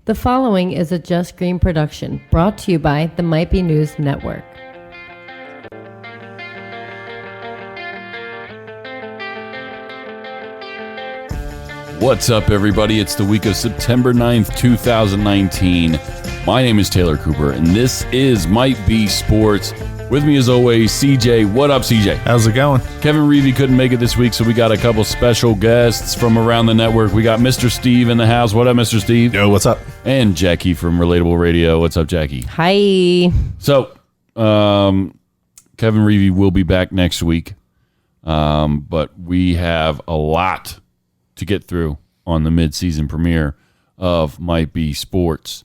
The following is a Just Green production brought to you by the Might Be News Network. What's up, everybody? It's the week of September 9th, 2019. My name is Taylor Cooper, and this is Might Be Sports. With me, as always, CJ. What up, CJ? How's it going? Kevin Reevey couldn't make it this week, so we got a couple special guests from around the network. We got Mr. Steve in the house. What up, Mr. Steve? Yo, what's up? And Jackie from Relatable Radio. What's up, Jackie? Hi. So, Kevin Reevey will be back next week, but we have a lot to get through on the mid-season premiere of Might Be Sports.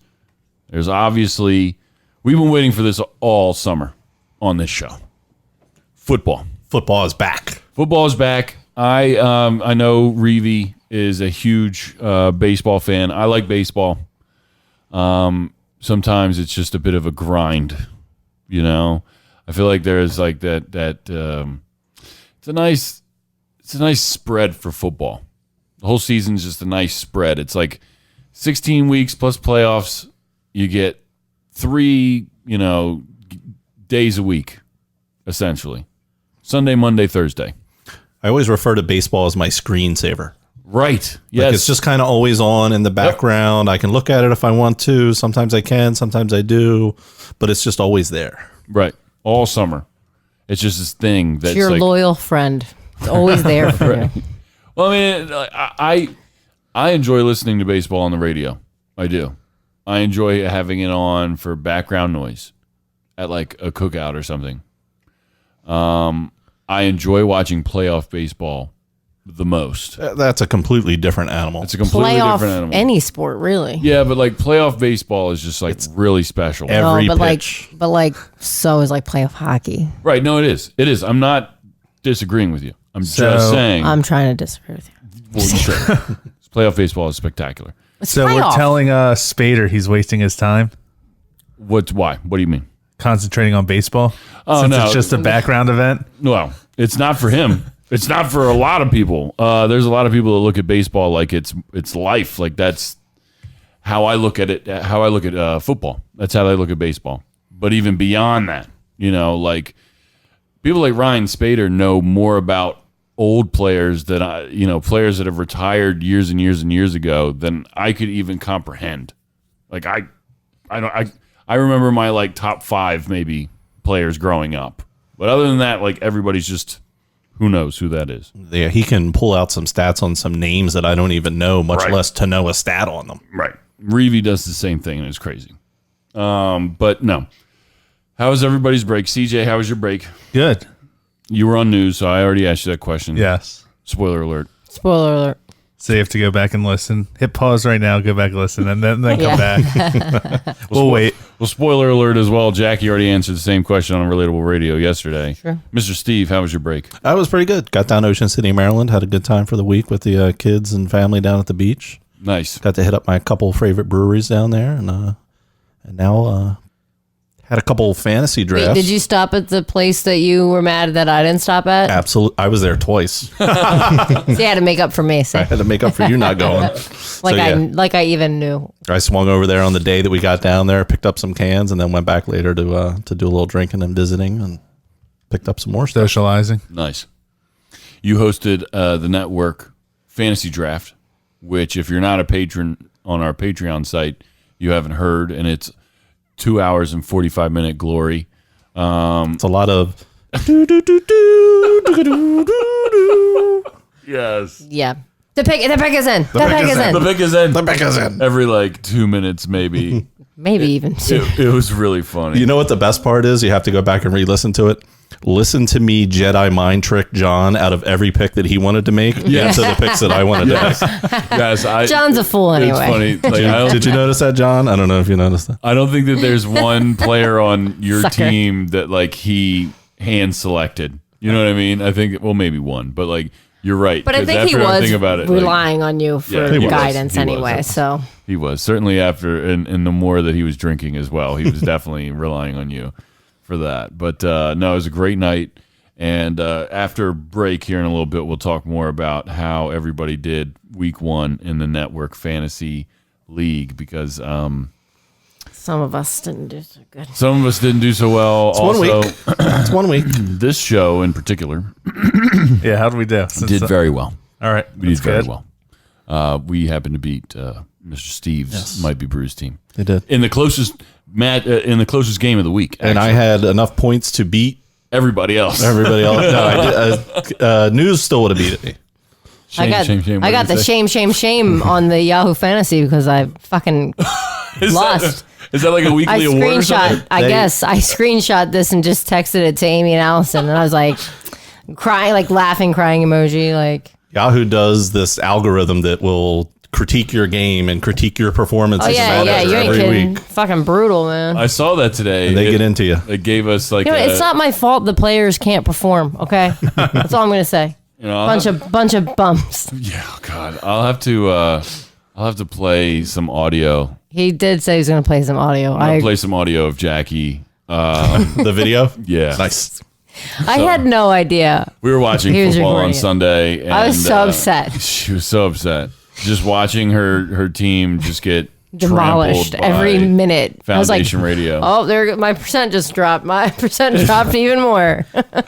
There's obviously, we've been waiting for this all summer on this show. Football. Football is back. Football is back. I know Reevey is a huge baseball fan. I like baseball. Sometimes it's just a bit of a grind, you know. I feel like there's like that it's a nice spread for football. The whole season's just a nice spread. It's like 16 weeks plus playoffs. You get 3, days a week, essentially. Sunday, Monday, Thursday. I always refer to baseball as my screensaver. Right. Yes. Like it's just kind of always on in the background. Yep. I can look at it if I want to. Sometimes I can, sometimes I do, but it's just always there. Right. All summer. It's just this thing that's It's your loyal friend. It's always there for you. Well, I mean, I enjoy listening to baseball on the radio. I do. I enjoy having it on for background noise at like a cookout or something. I enjoy watching playoff baseball the most. That's a completely different animal. It's a completely different animal. Any sport, really. Yeah, but like playoff baseball is just like really special. Every but pitch. So is like playoff hockey. Right. No, it is. It is. I'm not disagreeing with you. I'm just saying. I'm trying to disagree with you. Well, sure. Playoff baseball is spectacular. So we're telling Spader he's wasting his time. Why? What do you mean? Concentrating on baseball? Oh, Since no. it's just a background event? Well, it's not for him. It's not for a lot of people. There's a lot of people that look at baseball like it's life. Like that's how I look at it. How I look at football. That's how I look at baseball. But even beyond that, like people like Ryan Spader know more about old players that players that have retired years and years and years ago than I could even comprehend. Like I remember my like top 5 maybe players growing up, but other than that, like everybody's just who knows who that is. Yeah, he can pull out some stats on some names that I don't even know, much less to know a stat on them. Right. Reevey does the same thing and it's crazy. But no. How was everybody's break? CJ, how was your break? Good. You were on news, so I already asked you that question. Yes. Spoiler alert. Spoiler alert. So you have to go back and listen. Hit pause right now, go back and listen, and then come back. We'll wait. Well, spoiler alert as well. Jackie already answered the same question on Relatable Radio yesterday. Sure. Mr. Steve, how was your break? I was pretty good. Got down to Ocean City, Maryland. Had a good time for the week with the kids and family down at the beach. Nice. Got to hit up my couple favorite breweries down there, and now had a couple fantasy drafts. Wait, did you stop at the place that you were mad that I didn't stop at? Absolutely. I was there twice. So you had to make up for me. So. I had to make up for you not going. I even knew. I swung over there on the day that we got down there, picked up some cans, and then went back later to do a little drinking and visiting, and picked up some more stuff. Socializing. Nice. You hosted the network fantasy draft, which if you're not a patron on our Patreon site, you haven't heard, and it's 2 hours and 45-minute glory. It's a lot of yes. Yeah. The pick is in. The pick is in. The pick is in. the pick is in. Every like 2 minutes, maybe. Maybe even 2. It was really funny. You know what the best part is? You have to go back and re-listen to it. Listen to me Jedi mind trick John out of every pick that he wanted to make into the picks that I wanted to make. Yes, John's a fool anyway. It's funny. Like, Did you notice that, John? I don't know if you noticed that. I don't think that there's one player on your Sucker. team that like he hand selected. You know what I mean? I think maybe one, but like you're right. But I 'cause think he after I was think about it, relying on you for he was. guidance He was. anyway. So he was certainly after, and the more that he was drinking as well, he was definitely relying on you for that. But no, it was a great night. And after break here in a little bit, we'll talk more about how everybody did week 1 in the network fantasy league because Some of us didn't do so good. some of us didn't do so well. It's also, 1 week. It's 1 week. this show in particular Yeah, how did we do? did very well. All right, We did that's very good. well. We happened to beat Mr. Steve's Might Be Brews team They did. in the closest game of the week. And I had enough points to beat everybody else. everybody else. No, I did, News still would have beat me. Shame, I got shame. I got the shame on the Yahoo Fantasy because I fucking lost. Is that like a I weekly award or something? screenshot. I guess I screenshot this and just texted it to Amy and Allison, and I was like crying, like laughing, crying emoji, like. Yahoo does this algorithm that will critique your game and critique your performances. Oh yeah, and you ain't every kidding. week. Fucking brutal, man. I saw that today. And they get into you. It gave us like You know, it's not my fault the players can't perform. Okay, that's all I'm gonna say. you know, Bunch of bumps. yeah, God, I'll have to play some audio. He did say he's gonna play some audio. I'll play some audio of Jackie. The video? Yeah. Nice. I had no idea. We were watching He was football on recording it. Sunday. And, I was so upset. She was so upset. Just watching her team just get Demolished trampled by every minute. I was like, Foundation Radio. oh, there, my percent just dropped. My percent dropped even more. I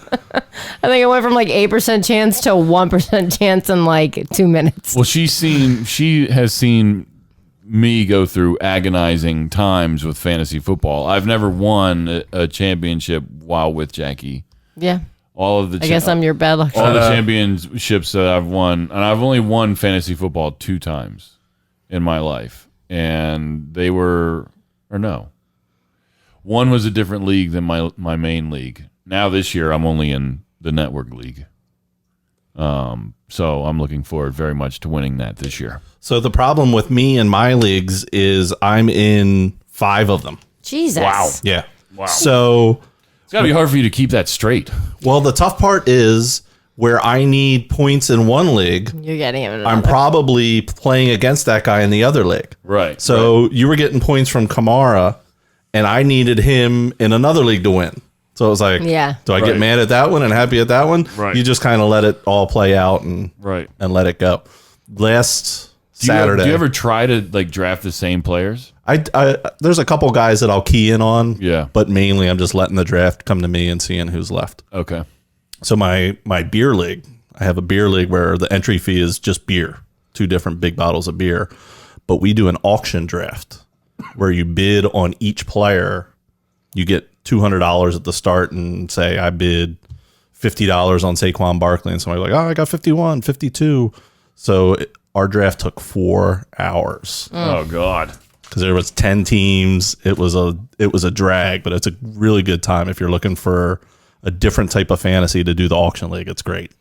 think it went from like 8% chance to 1% chance in like 2 minutes. Well, she has seen me go through agonizing times with fantasy football. I've never won a championship while with Jackie. Yeah. All of the I guess I'm your bad luck. all the championships that I've won, and I've only won fantasy football 2 times in my life, and they were, or no, one was a different league than my main league. Now this year I'm only in the network league, so I'm looking forward very much to winning that this year. So the problem with me and my leagues is I'm in 5 of them. Jesus. Wow. Yeah. Wow. So, It's got to be hard for you to keep that straight. well, the tough part is where I need points in one league, You're getting him. I'm probably playing against that guy in the other league. Right. So you were getting points from Kamara, and I needed him in another league to win. So it was like, Yeah. do I Right. get mad at that one and happy at that one? Right. You just kind of let it all play out and Right. let it go. Last Saturday, Do you ever try to like draft the same players? I there's a couple guys that I'll key in on. Yeah. But mainly I'm just letting the draft come to me and seeing who's left. Okay. So my beer league, I have a beer league where the entry fee is just beer, 2 different big bottles of beer. But we do an auction draft where you bid on each player. You get $200 at the start and say, I bid $50 on Saquon Barkley. And somebody's like, oh, I got 51, 52. So our draft took 4 hours Oh God. because there was 10 teams. It was a drag, but it's a really good time if you're looking for a different type of fantasy to do the auction league. It's great.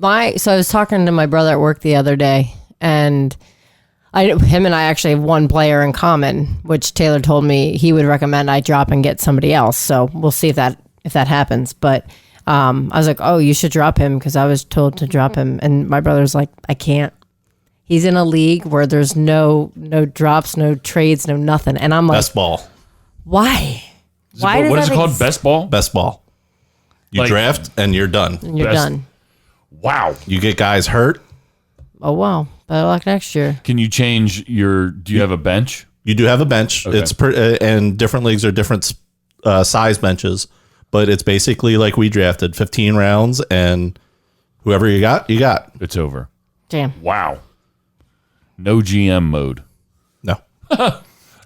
So I was talking to my brother at work the other day, and him and I actually have one player in common, which Taylor told me he would recommend I drop and get somebody else. So we'll see if that happens. But I was like, oh, you should drop him because I was told to drop him, and my brother's like, I can't. He's in a league where there's no drops, no trades, no nothing, and I'm like, Best ball. why? What is it called? Best ball? Best ball. You Like- draft and you're done. And you're Best- done. Wow. You get guys hurt. Oh wow, better luck next year. Can you change do you have a bench? You do have a bench. Okay. It's and different leagues are different size benches, but it's basically like we drafted 15 rounds, and whoever you got, you got. It's over. Damn. Wow. No GM mode. No,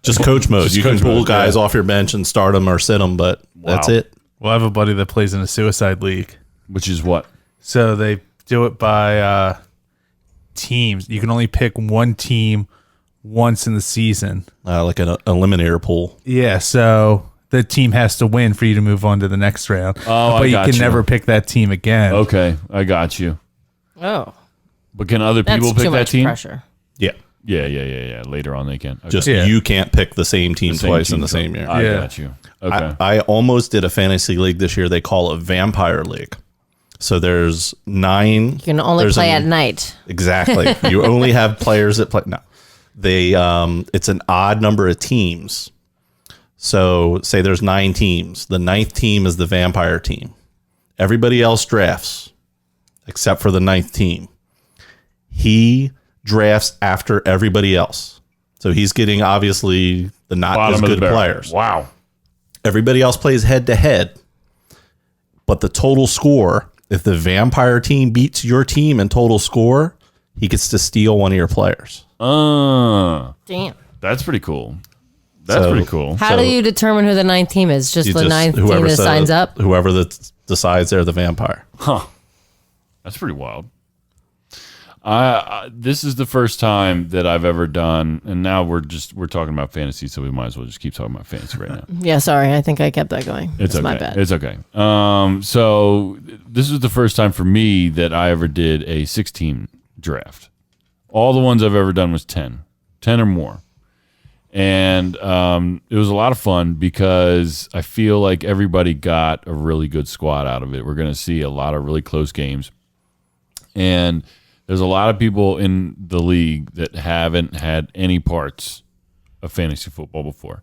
just coach mode. Just You can coach pull mode, guys yeah. off your bench and start them or sit them, but that's Wow. it. Well, I have a buddy that plays in a suicide league. Which is what? So they do it by teams. You can only pick one team once in the season. Like an eliminator pool. Yeah, so the team has to win for you to move on to the next round. Oh, but I you got can you. never pick that team again. Okay, I got you. Oh, But can other that's people too pick that much team? pressure. Yeah. Yeah. Later on they can. Okay. Just Yeah. you can't pick the same team Same twice team in the code. same year. I Yeah. got you. Okay. I almost did a fantasy league this year. They call it Vampire League. So there's 9. You can only there's play an- at night. Exactly. You only have players that play. No, they. It's an odd number of teams. So say there's 9 teams. The 9th team is the vampire team. Everybody else drafts except for the 9th team. He drafts after everybody else. So he's getting obviously the not Bottom as of the good barrel. players. Wow. Everybody else plays head to head. But the total score, if the vampire team beats your team in total score, he gets to steal one of your players. Damn. That's pretty cool. That's pretty cool. How do you determine who the ninth team is? Just the ninth team that signs up? Whoever that decides they're the vampire. Huh. That's pretty wild. This is the first time that I've ever done, and now we're talking about fantasy, so we might as well just keep talking about fantasy right now. Yeah, sorry. I think I kept that going. It's okay. my bad. It's okay. So this is the first time for me that I ever did a 6-team draft. All the ones I've ever done was 10 or more. And it was a lot of fun because I feel like everybody got a really good squad out of it. We're going to see a lot of really close games. And there's a lot of people in the league that haven't had any parts of fantasy football before,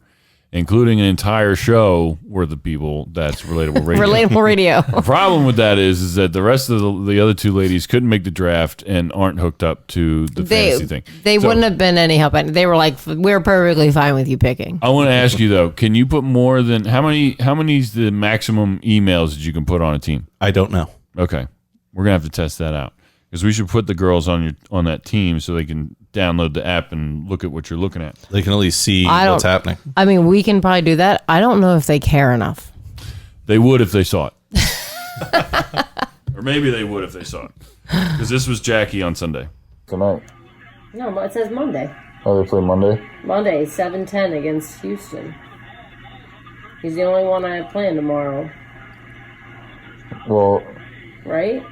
including an entire show worth of people that's Relatable Radio. Relatable Radio. The problem with that is that the rest of the other two ladies couldn't make the draft and aren't hooked up to the fantasy thing. They wouldn't have been any help. They were like, we're perfectly fine with you picking. I want to ask you though, can you put more than how many is the maximum emails that you can put on a team? I don't know. Okay. We're going to have to test that out. Because we should put the girls on that team so they can download the app and look at what you're looking at. They can at least see what's happening. I mean, we can probably do that. I don't know if they care enough. They would if they saw it. Or maybe they would if they saw it. Because this was Jackie on Sunday. Tonight. No, it says Monday. Oh, they play Monday? Monday, 7:10 against Houston. He's the only one I have planned tomorrow. Well, Right?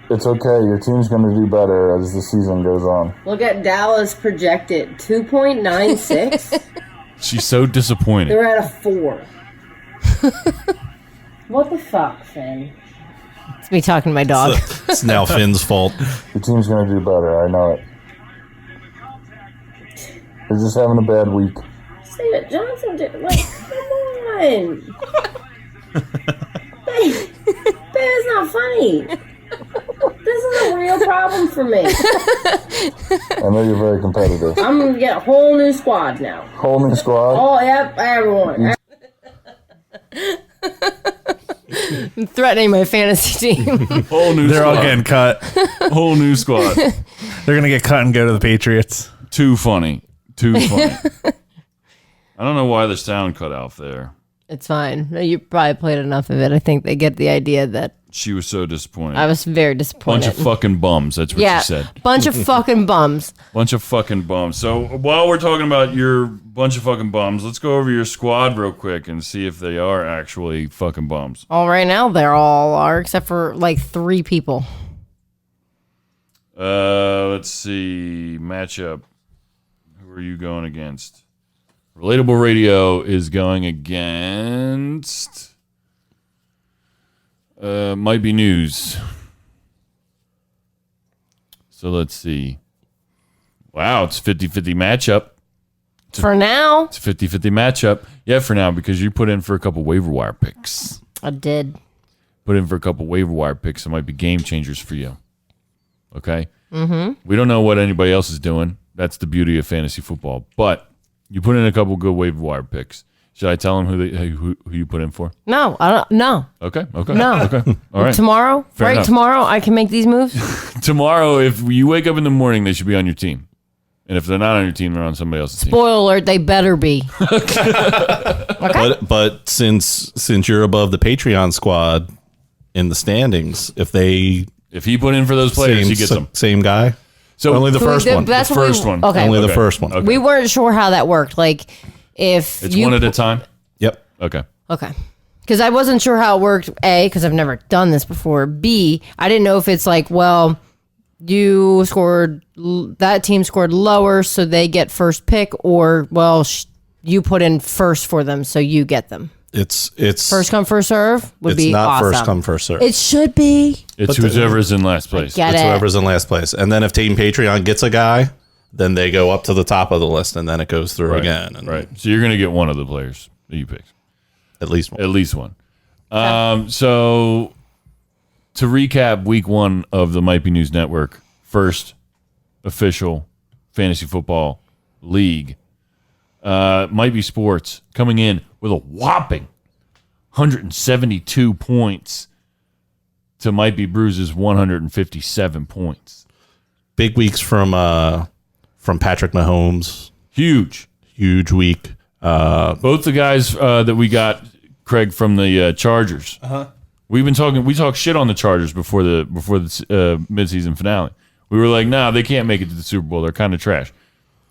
it's okay. Your team's going to do better as the season goes on. Look at Dallas projected 2.96. She's so disappointed. They're at a 4. What the fuck, Finn? It's me talking to my dog. It's now Finn's fault. Your team's going to do better. I know it. They're just having a bad week. Steven Johnson did, like, come on. That's not funny. This is a real problem for me. I know you're very competitive. I'm going to get a whole new squad now. Whole new squad? Oh, yep, everyone. I'm threatening my fantasy team. Whole new They're squad. all getting cut. Whole new squad. They're going to get cut and go to the Patriots. Too funny. I don't know why the sound cut out there. It's fine. You probably played enough of it. I think they get the idea that She was so disappointed. I was very disappointed. Bunch of fucking bums. That's what yeah, she said. bunch of fucking bums. Bunch of fucking bums. So while we're talking about your bunch of fucking bums, let's go over your squad real quick and see if they are actually fucking bums. All right now, they're all are except for like 3 people. Let's see. Matchup. Who are you going against? Relatable Radio is going against Might Be News. So let's see. Wow, it's 50-50 matchup. For now, It's a 50-50 matchup. Yeah, for now, because you put in for a couple waiver wire picks. I did. Put in for a couple waiver wire picks that might be game changers for you. Okay? Mm-hmm. We don't know what anybody else is doing. That's the beauty of fantasy football. But you put in a couple good waiver wire picks. Should I tell them who you put in for? No, I don't. No, Okay. No. Okay. All right. tomorrow, Fair right? enough. Tomorrow, I can make these moves. Tomorrow, if you wake up in the morning, they should be on your team. And if they're not on your team, they're on somebody else's team. Spoiler alert: they better be. But since you're above the Patreon squad in the standings, if he put in for those players, he gets them. Same guy. So Only the first one. That's The what first one. Okay. Only the Okay. first one. Okay. We weren't sure how that worked. Like, if It's you one at a time? Yep. Okay. Okay. Because I wasn't sure how it worked, A, because I've never done this before. B, I didn't know if it's like, well, you scored, that team scored lower, so they get first pick, or, well, you put in first for them, so you get them. It's First come, first serve would it's be not awesome. first come first serve. It should be. It's But whoever's in last place. Get It's it. whoever's in last place. And then if Team Patreon gets a guy, then they go up to the top of the list, and then it goes through Right. again. And Right. So you're going to get one of the players that you picked. At least one. At least one. So to recap week 1 of the Might Be News Network, first official fantasy football league. Might Be Sports coming in with a whopping 172 points to Might Be Bruise's 157 points. Big weeks from Patrick Mahomes. Huge week. Both the guys that we got, Craig, from the Chargers. We talked shit on the Chargers before the midseason finale. We were like, nah, they can't make it to the Super Bowl. They're kind of trash.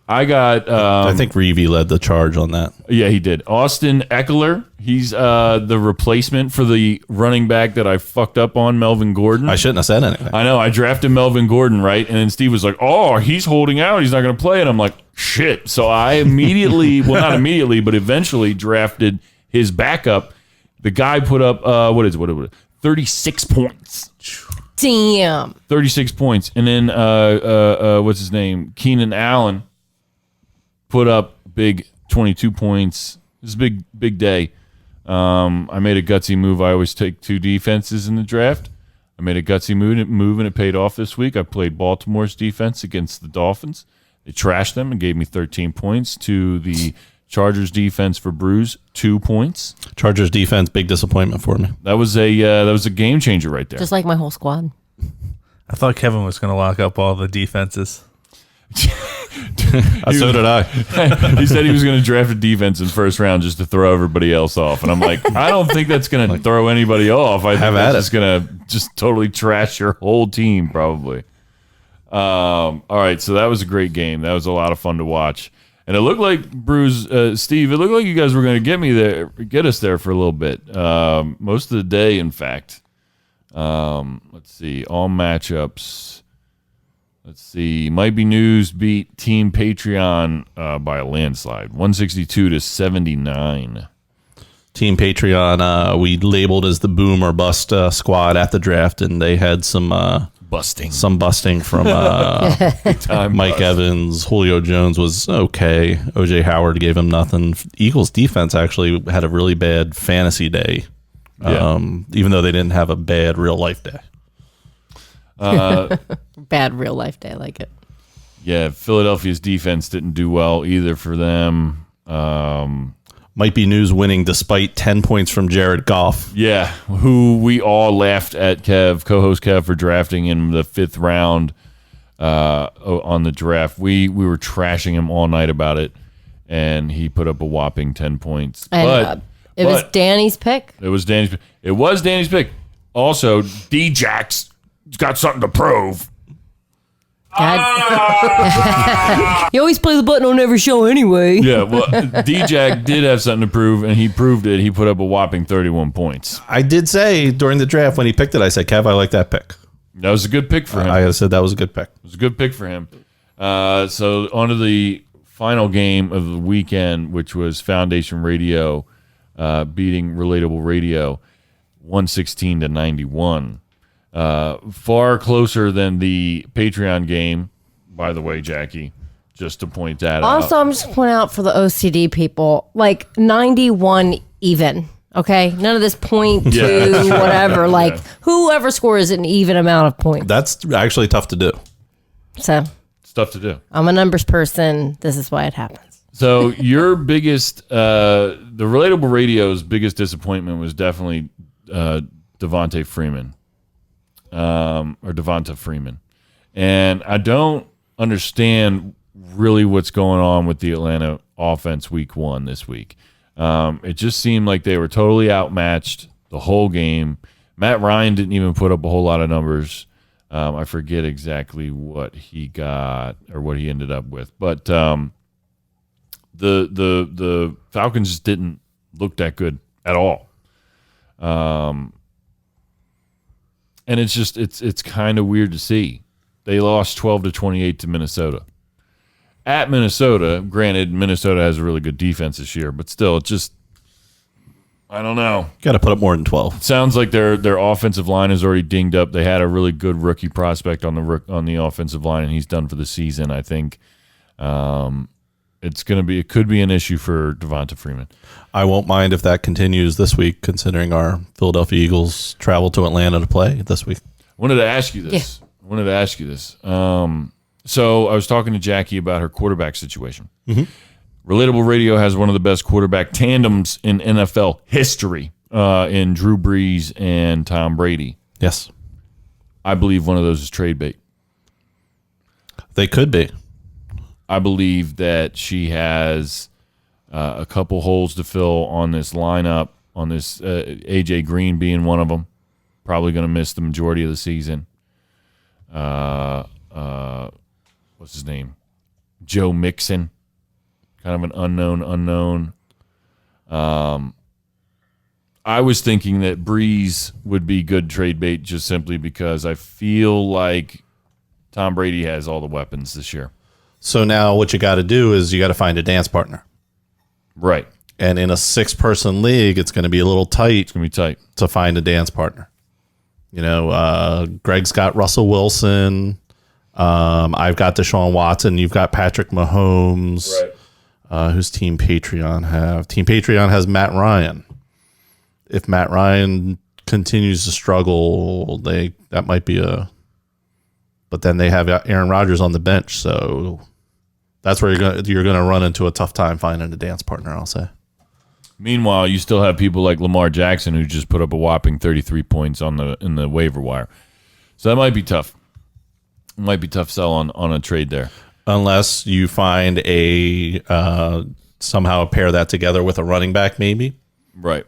I got. I think Reeve led the charge on that. Yeah, he did. Austin Eckler. He's the replacement for the running back that I fucked up on, Melvin Gordon. I shouldn't have said anything. I know. I drafted Melvin Gordon, right? And then Steve was like, oh, he's holding out. He's not going to play. And I'm like, shit. So I immediately, well, not immediately, but eventually drafted his backup. The guy put up, what is it? 36 points. Damn. 36 points. And then, what's his name? Keenan Allen put up big 22 points. It was a big day. I made a gutsy move. I always take 2 defenses in the draft. I made a gutsy move, and it paid off this week. I played Baltimore's defense against the Dolphins. They trashed them and gave me 13 points. To the Chargers defense for Bruce, 2 points. Chargers defense, big disappointment for me. That was a game changer right there. Just like my whole squad. I thought Kevin was going to lock up all the defenses. So did I. He said he was going to draft a defense in first round just to throw everybody else off, and I'm like, I don't think that's going to throw anybody off. I think that's just going to just totally trash your whole team, probably. All right, so that was a great game. That was a lot of fun to watch, and it looked like Steve. It looked like you guys were going to get us there for a little bit, most of the day, in fact. Let's see, all matchups. Let's see. Might Be News beat Team Patreon by a landslide, 162-79. Team Patreon, we labeled as the boom or bust squad at the draft, and they had some busting from Mike Evans. Julio Jones was okay. OJ Howard gave him nothing. Eagles defense actually had a really bad fantasy day, even though they didn't have a bad real life day. Bad real life day, like it. Yeah, Philadelphia's defense didn't do well either for them. Might Be News winning despite 10 points from Jared Goff. Yeah, who we all laughed at co-host Kev, for drafting in the 5th round on the draft. We were trashing him all night about it, and he put up a whopping 10 points. And, it was Danny's pick. It was Danny's pick. Also, D-Jax got something to prove. You always play the button on every show anyway. Yeah, well, D-Jack did have something to prove, and he proved it. He put up a whopping 31 points. I did say during the draft when he picked it, I said, Kev, I like that pick. That was a good pick for him. I said that was a good pick. It was a good pick for him. So on to the final game of the weekend, which was Foundation Radio beating Relatable Radio 116-91. Far closer than the Patreon game, by the way, Jackie, just to point that out. Also, I'm just pointing out for the OCD people, like 91 even. Okay, none of this point to whatever. Like whoever scores an even amount of points. That's actually tough to do. So it's tough to do. I'm a numbers person. This is why it happens. So your biggest, the Relatable Radio's biggest disappointment was definitely Devonta Freeman. And I don't understand really what's going on with the Atlanta offense week 1 this week. It just seemed like they were totally outmatched the whole game. Matt Ryan didn't even put up a whole lot of numbers. I forget exactly what he got or what he ended up with, but the Falcons just didn't look that good at all. And it's just it's kind of weird to see. They lost 12-28 to Minnesota. At Minnesota, granted, Minnesota has a really good defense this year, but still, it's just, I don't know. Got to put up more than 12. It sounds like their offensive line is already dinged up. They had a really good rookie prospect on the offensive line, and he's done for the season. I think it could be an issue for Devonta Freeman. I won't mind if that continues this week, considering our Philadelphia Eagles travel to Atlanta to play this week. I wanted to ask you this. So I was talking to Jackie about her quarterback situation. Relatable Radio has one of the best quarterback tandems in NFL history in Drew Brees and Tom Brady. Yes. I believe one of those is trade bait. They could be. I believe that she has a couple holes to fill on this lineup, on this AJ Green being one of them. Probably going to miss the majority of the season. What's his name? Joe Mixon. Kind of an unknown. I was thinking that Breeze would be good trade bait just simply because I feel like Tom Brady has all the weapons this year. So now what you got to do is you got to find a dance partner. Right. And in a 6-person league, it's going to be a little tight. It's going to be tight to find a dance partner. You know, Greg's got Russell Wilson. I've got Deshaun Watson. You've got Patrick Mahomes. Right. Who's Team Patreon have? Team Patreon has Matt Ryan. If Matt Ryan continues to struggle, that might be a. But then they have Aaron Rodgers on the bench, so that's where you're gonna run into a tough time finding a dance partner. I'll say. Meanwhile, you still have people like Lamar Jackson who just put up a whopping 33 points in the waiver wire. So that might be tough. It might be tough sell on a trade there. Unless you find somehow pair that together with a running back, maybe. Right.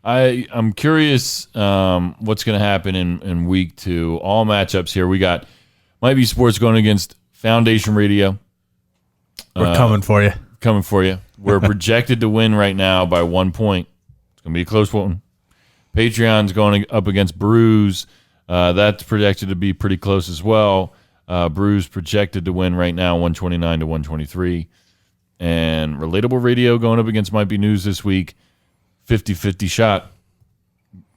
I'm curious what's going to happen in week 2. All matchups here. We got Might Be Sports going against Foundation Radio. We're coming for you. Coming for you. We're projected to win right now by 1 point. It's going to be a close one. Patreon's going up against Brews. That's projected to be pretty close as well. Brews projected to win right now 129 to 123. And Relatable Radio going up against Might Be News this week. 50-50 shot.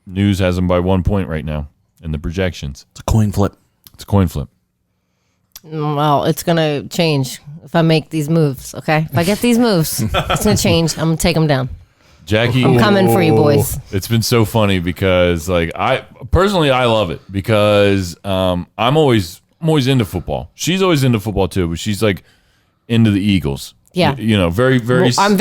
News has them by 1 point right now in the projections. It's a coin flip. Well, it's going to change if I make these moves, okay? If I get these moves, it's going to change. I'm going to take them down. Jackie, I'm coming for you, boys. It's been so funny because, like, I love it because I'm always into football. She's always into football too, but she's like into the Eagles. Yeah, very. Well, I'm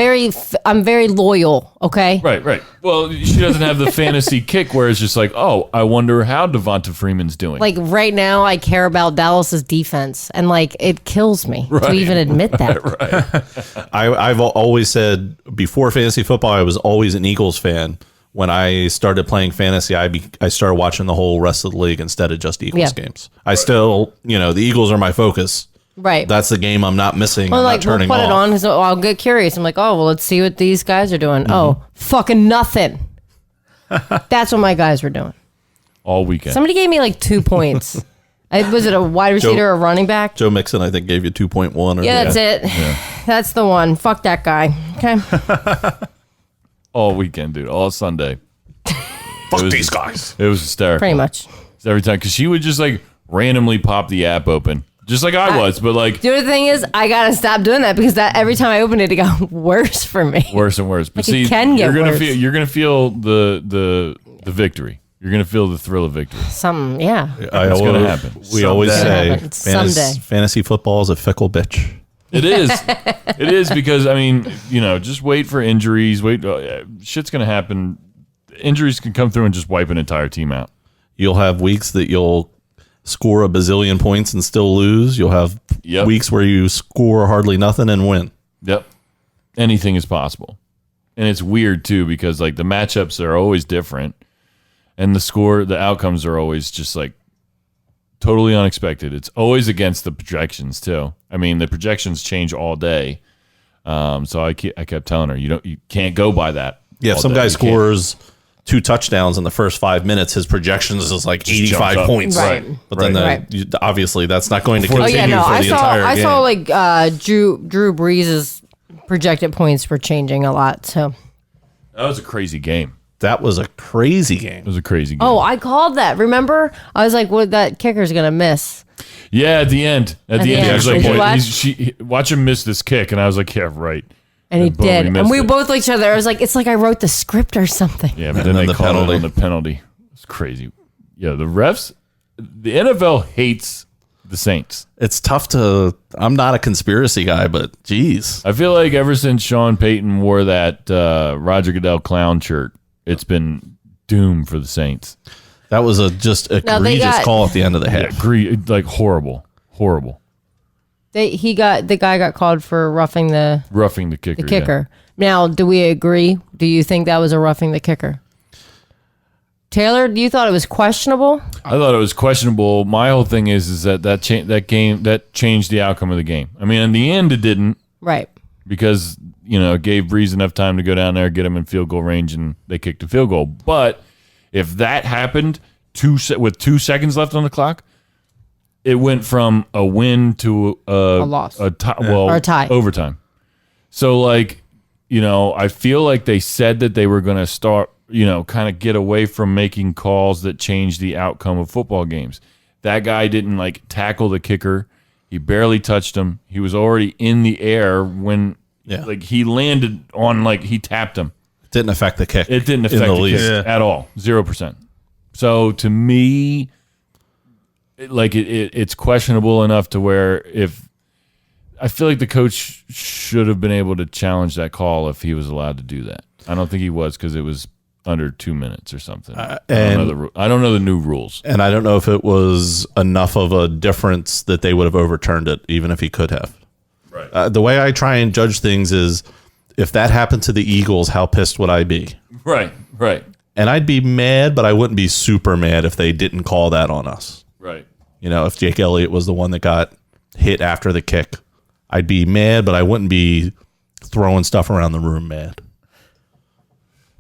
very loyal. Okay. Right. Well, she doesn't have the fantasy kick where it's just like, oh, I wonder how Devonta Freeman's doing. Like right now, I care about Dallas's defense, and like it kills me to even admit that. I've always said before fantasy football, I was always an Eagles fan. When I started playing fantasy, I started watching the whole rest of the league instead of just Eagles games. I still, the Eagles are my focus. Right. That's the game I'm not missing. Well, I'm like, not turning we'll put off. it on. So I'll get curious. I'm like, oh, well, let's see what these guys are doing. Oh, fucking nothing. That's what my guys were doing. All weekend. Somebody gave me like 2 points. Was it a wide receiver or a running back? Joe Mixon, I think, gave you 2.1. Yeah, that's it. Yeah. That's the one. Fuck that guy. Okay. All weekend, dude. All Sunday. Fuck these guys. It was hysterical. Pretty much. Every time. Because she would just like randomly pop the app open. Just like I was, but like the other thing is, I gotta stop doing that because that every time I open it, it got worse for me. Worse and worse. But like it can get worse. You're gonna feel the victory. You're gonna feel the thrill of victory. It's gonna happen. We always say someday. Fantasy football is a fickle bitch. It is. It is because I mean, just wait for injuries. Shit's gonna happen. Injuries can come through and just wipe an entire team out. You'll have weeks that you'll score a bazillion points and still lose. You'll have weeks where you score hardly nothing and win. Yep. Anything is possible. And it's weird too because like the matchups are always different and the outcomes are always just like totally unexpected. It's always against the projections too. I mean, the projections change all day. So I kept telling her, you can't go by that. Yeah, if some guy scores 2 touchdowns in the first 5 minutes, his projections is like 85 points. Right. But then obviously that's not going to continue for the entire game. I saw like Drew Brees' projected points were changing a lot. So that was a crazy game. That was a crazy game. It was a crazy game. Oh, I called that. Remember? I was like, "What? That kicker's gonna miss." Yeah, at the end. At the end, I was like, watch him miss this kick, and I was like, yeah, right. And he did. And we it. both looked at each other. I was like, it's like I wrote the script or something. Yeah, but then they called it on the penalty. It's crazy. Yeah, the refs, the NFL hates the Saints. It's tough to. I'm not a conspiracy guy, but geez, I feel like ever since Sean Payton wore that Roger Goodell clown shirt, it's been doomed for the Saints. that was a just egregious call at the end of the half. Like horrible. The guy got called for roughing the kicker. kicker. Now, do we agree? Do you think that was a roughing the kicker? Taylor, you thought it was questionable? I thought it was questionable. My whole thing is that changed the outcome of the game. I mean, in the end, it didn't. Right. Because, it gave Breeze enough time to go down there, get him in field goal range, and they kicked a field goal. But if that happened with 2 seconds left on the clock, it went from a win to a loss. Or a tie. Overtime. So, I feel like they said that they were going to start, kind of get away from making calls that change the outcome of football games. That guy didn't, tackle the kicker. He barely touched him. He was already in the air when, he landed on, he tapped him. It didn't affect the kick. It didn't affect the kick at all. 0%. So, to me, it's questionable enough to where I feel like the coach should have been able to challenge that call if he was allowed to do that. I don't think he was because it was under 2 minutes or something. I don't know the new rules. And I don't know if it was enough of a difference that they would have overturned it, even if he could have. Right. The way I try and judge things is if that happened to the Eagles, how pissed would I be? Right. And I'd be mad, but I wouldn't be super mad if they didn't call that on us. Right. If Jake Elliott was the one that got hit after the kick, I'd be mad, but I wouldn't be throwing stuff around the room mad.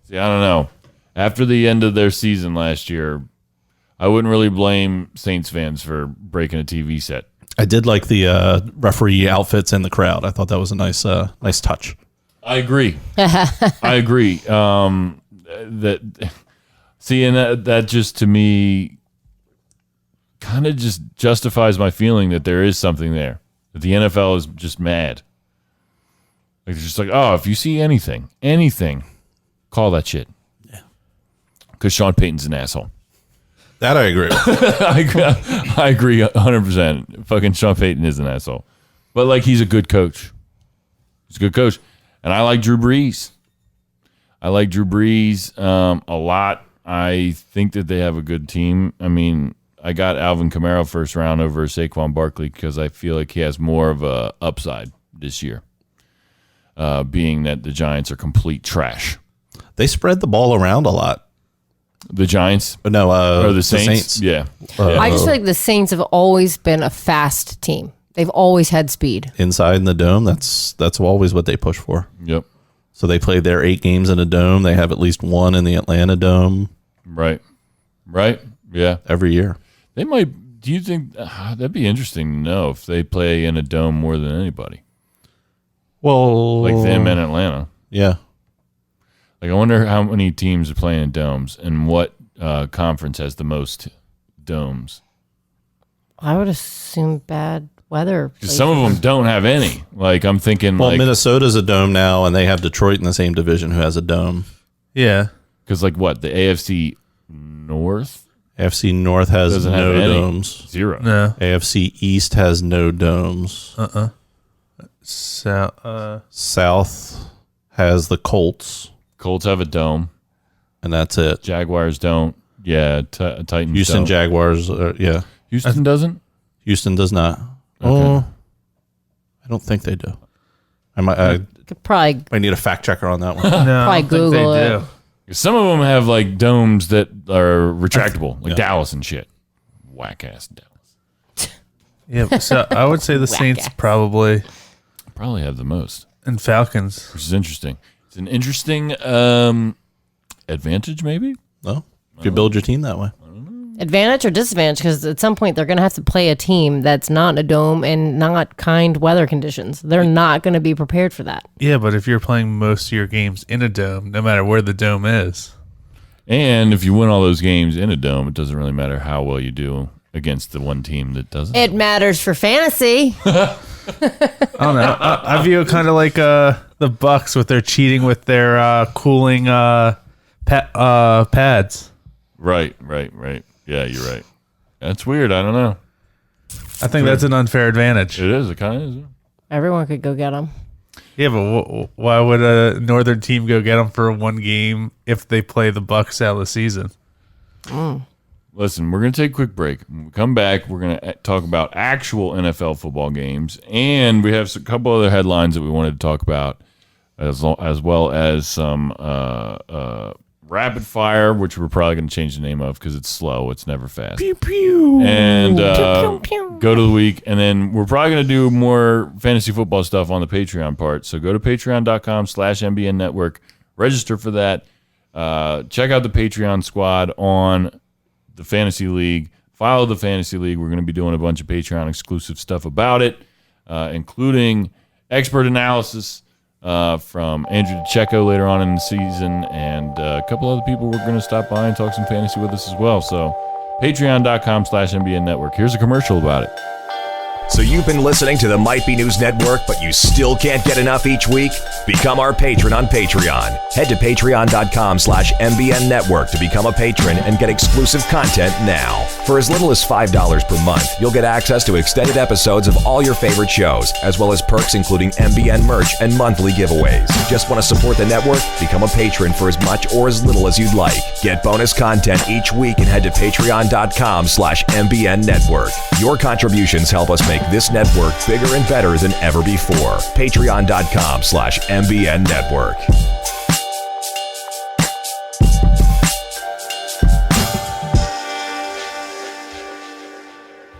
See, I don't know. After the end of their season last year, I wouldn't really blame Saints fans for breaking a TV set. I did like the referee outfits in the crowd. I thought that was a nice touch. I agree. I agree. And that just to me kind of just justifies my feeling that there is something there. That the NFL is just mad. It's just oh, if you see anything, call that shit. Yeah. Because Sean Payton's an asshole. That I agree with. I agree 100%. Fucking Sean Payton is an asshole. But, he's a good coach. He's a good coach. And I like Drew Brees. a lot. I think that they have a good team. I mean, I got Alvin Kamara first round over Saquon Barkley because I feel like he has more of a upside this year, being that the Giants are complete trash. They spread the ball around a lot. The Giants? But no, or the Saints? Yeah. I just feel like the Saints have always been a fast team. They've always had speed. Inside in the dome, that's always what they push for. Yep. So they played their 8 games in a dome. They have at least one in the Atlanta dome. Right. Yeah. Every year. They might. Do you think that'd be interesting to know if they play in a dome more than anybody? Well, like them in Atlanta. Yeah. I wonder how many teams are playing in domes and what conference has the most domes. I would assume bad weather. Some of them don't have any. I'm thinking. Well, Minnesota's a dome now, and they have Detroit in the same division who has a dome. Yeah. Because what the AFC North? AFC North has no domes. 0. No. AFC East has no domes. South has the Colts. Colts have a dome. And that's it. Jaguars don't. Yeah, Titans Houston don't. Jaguars, yeah. Houston doesn't? Houston does not. Okay. Oh, I don't think they do. I could probably need a fact checker on that one. No, probably Google it. Some of them have domes that are retractable, Dallas and shit. Whack ass Dallas. Yeah, so I would say the Saints probably have the most. And Falcons, which is interesting. It's an interesting advantage, maybe. No, you could build your team that way. Advantage or disadvantage? Because at some point they're going to have to play a team that's not in a dome and not kind weather conditions. They're not going to be prepared for that. Yeah, but if you're playing most of your games in a dome, no matter where the dome is, and if you win all those games in a dome, it doesn't really matter how well you do against the one team that doesn't. It matters for fantasy. I don't know. I view it kind of like the Bucks with their cheating with their cooling pads. Right. Yeah, you're right. That's weird. I don't know. I think that's an unfair advantage. It is. It kind of is. Everyone could go get them. Yeah, but why would a northern team go get them for one game if they play the Bucks out of the season? Listen, we're going to take a quick break. When we come back, we're going to talk about actual NFL football games, and we have a couple other headlines that we wanted to talk about, as well as some rapid fire, which we're probably going to change the name of because it's slow. It's never fast. Pew, pew. And go to the week, and then we're probably going to do more fantasy football stuff on the Patreon part. So go to patreon.com/MBN Network, register for that. Check out the Patreon squad on the Fantasy League. Follow the Fantasy League. We're going to be doing a bunch of Patreon exclusive stuff about it, including expert analysis from Andrew DeCecco later on in the season, and a couple other people we're going to stop by and talk some fantasy with us as well. So patreon.com/MBN Network. Here's a commercial about it. So you've been listening to the Might Be News Network, but you still can't get enough each week? Become our patron on Patreon. Head to patreon.com/MBN Network to become a patron and get exclusive content now. For as little as $5 per month, you'll get access to extended episodes of all your favorite shows, as well as perks including MBN merch and monthly giveaways. Just want to support the network? Become a patron for as much or as little as you'd like. Get bonus content each week and head to patreon.com/MBN Network. Your contributions help us make this network bigger and better than ever before. Patreon.com/MBN Network.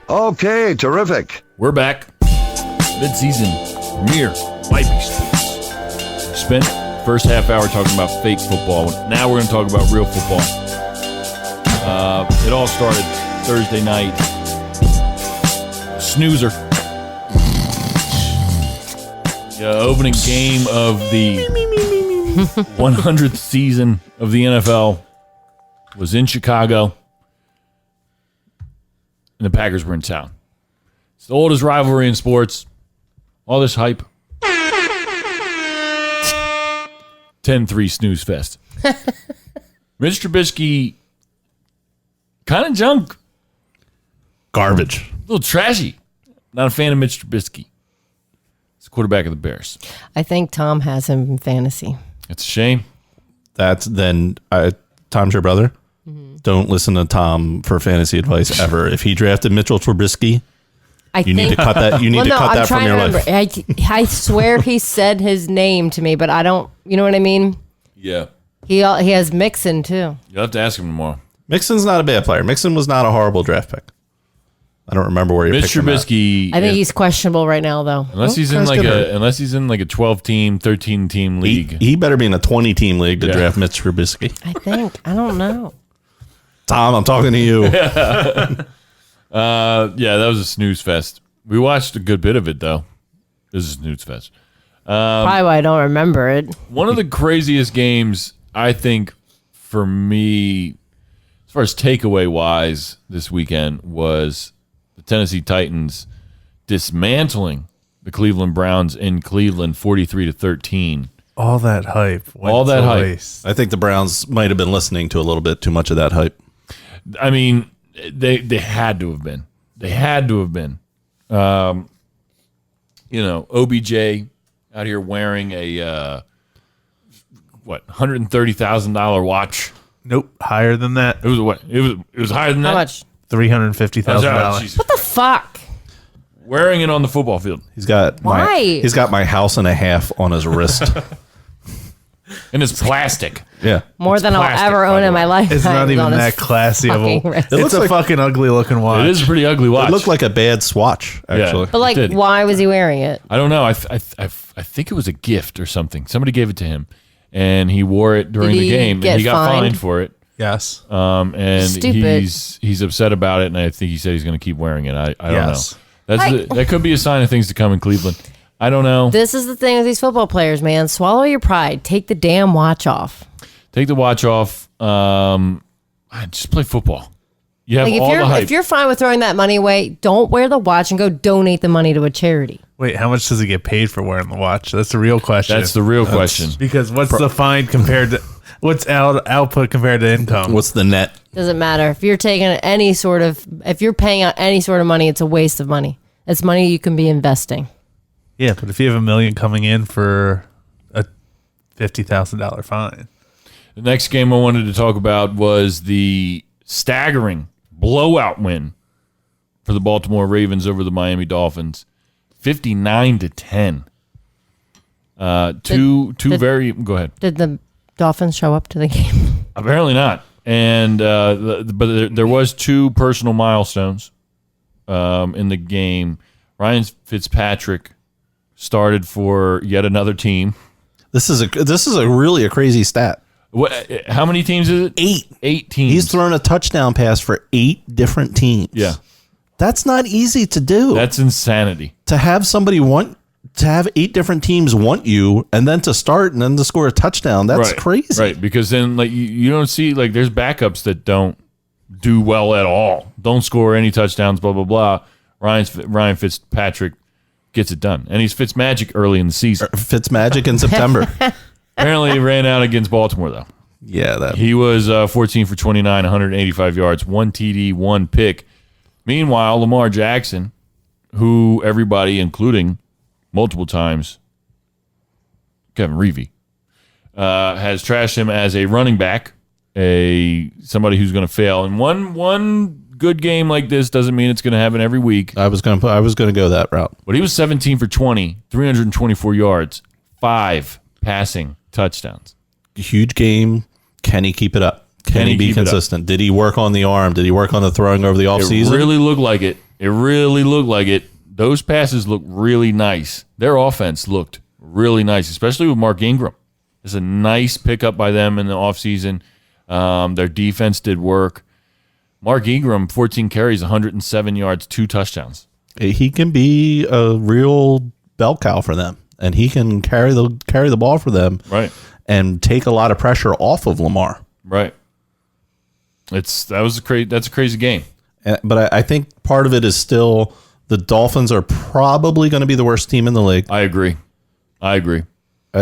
Okay, terrific. We're back. Mid-season premiere Might Be Sports. We spent the first half hour talking about fake football. Now we're going to talk about real football. It all started Thursday night. Snoozer. The opening game of the 100th season of the NFL was in Chicago, and the Packers were in town. It's the oldest rivalry in sports. All this hype. 10-3 snooze fest. Mitch Trubisky, kind of junk. Garbage. A little trashy. Not a fan of Mitch Trubisky. He's quarterback of the Bears. I think Tom has him in fantasy. It's a shame. Tom's your brother. Don't listen to Tom for fantasy advice ever. If he drafted Mitchell Trubisky, you need to cut that. You need to cut that from your life. I swear he said his name to me, but I don't. You know what I mean? Yeah. He has Mixon too. You'll have to ask him tomorrow. Mixon's not a bad player. Mixon was not a horrible draft pick. I don't remember where you Mitch picked him at. Trubisky. I think he's questionable right now, though. Unless he's in like a 12-team, 13-team league. He better be in a 20-team league to draft Mitch Trubisky. I don't know. Tom, I'm talking to you. Yeah, that was a snooze fest. We watched a good bit of it though. This is a snooze fest. Probably why I don't remember it. One of the craziest games I think for me, as far as takeaway wise, this weekend was the Tennessee Titans dismantling the Cleveland Browns in Cleveland 43-13. All that hype. All that hype. Waste. I think the Browns might have been listening to a little bit too much of that hype. I mean, they had to have been. They had to have been. OBJ out here wearing a $130,000 watch. Nope, higher than that. It was what? It was higher than that. How much? $350,000. What the fuck? Wearing it on the football field. He's got Why? He's got my house and a half on his wrist. And it's plastic. Yeah. More than I'll plastic, ever by own the in way. my life. It's not even that classy of a. wrist. It's a fucking ugly looking watch. It is a pretty ugly watch. It looked like a bad swatch, actually. Yeah. But like, It did. why was he wearing it? I don't know. I think it was a gift or something. Somebody gave it to him, and he wore it during Did the he game, get and he got fined? fined for it. Yes. And Stupid. he's upset about it, and I think he said he's going to keep wearing it. I don't Yes. know. That could be a sign of things to come in Cleveland. I don't know. This is the thing with these football players, man. Swallow your pride. Take the damn watch off. Take the watch off. Just play football. You have Like all the hype. if you're fine with throwing that money away, don't wear the watch and go donate the money to a charity. Wait, how much does he get paid for wearing the watch? That's the real question. That's the real question. Because what's the fine compared to What's output compared to income? What's the net? Doesn't matter. If you're if you're paying out any sort of money, it's a waste of money. It's money you can be investing. Yeah, but if you have $1 million coming in for a $50,000 fine. The next game I wanted to talk about was the staggering blowout win for the Baltimore Ravens over the Miami Dolphins, 59-10. Go ahead. Did the Dolphins show up to the game? Apparently not. And but there was 2 personal milestones in the game. Ryan Fitzpatrick started for yet another team. This is a really crazy stat. How many teams is it? 8. 8 teams. He's thrown a touchdown pass for 8 different teams. Yeah. That's not easy to do. That's insanity. To have 8 different teams want you, and then to start and then to score a touchdown. That's crazy. Right, because then like you don't see, like, there's backups that don't do well at all, don't score any touchdowns, blah blah blah. Ryan Fitzpatrick gets it done, and he's Fitzmagic early in the season. Fitzmagic in September. Apparently, he ran out against Baltimore though. Yeah, He was 14 for 29, 185 yards, 1 TD, 1 pick. Meanwhile, Lamar Jackson, who everybody, including multiple times Kevin Reevey, has trashed him as a running back, somebody who's going to fail. And one good game like this doesn't mean it's going to happen every week. I was going to go that route. But he was 17 for 20, 324 yards, 5 passing touchdowns. Huge game. Can he keep it up? Can he be consistent? Did he work on the arm? Did he work on the throwing over the offseason? It really looked like it. It really looked like it. Those passes looked really nice. Their offense looked really nice, especially with Mark Ingram. It's a nice pickup by them in the offseason. Their defense did work. Mark Ingram, 14 carries, 107 yards, 2 touchdowns. He can be a real bell cow for them, and he can carry the ball for them, right, and take a lot of pressure off of Lamar. Right. That's a crazy game. But I think part of it is still the Dolphins are probably going to be the worst team in the league. I agree. I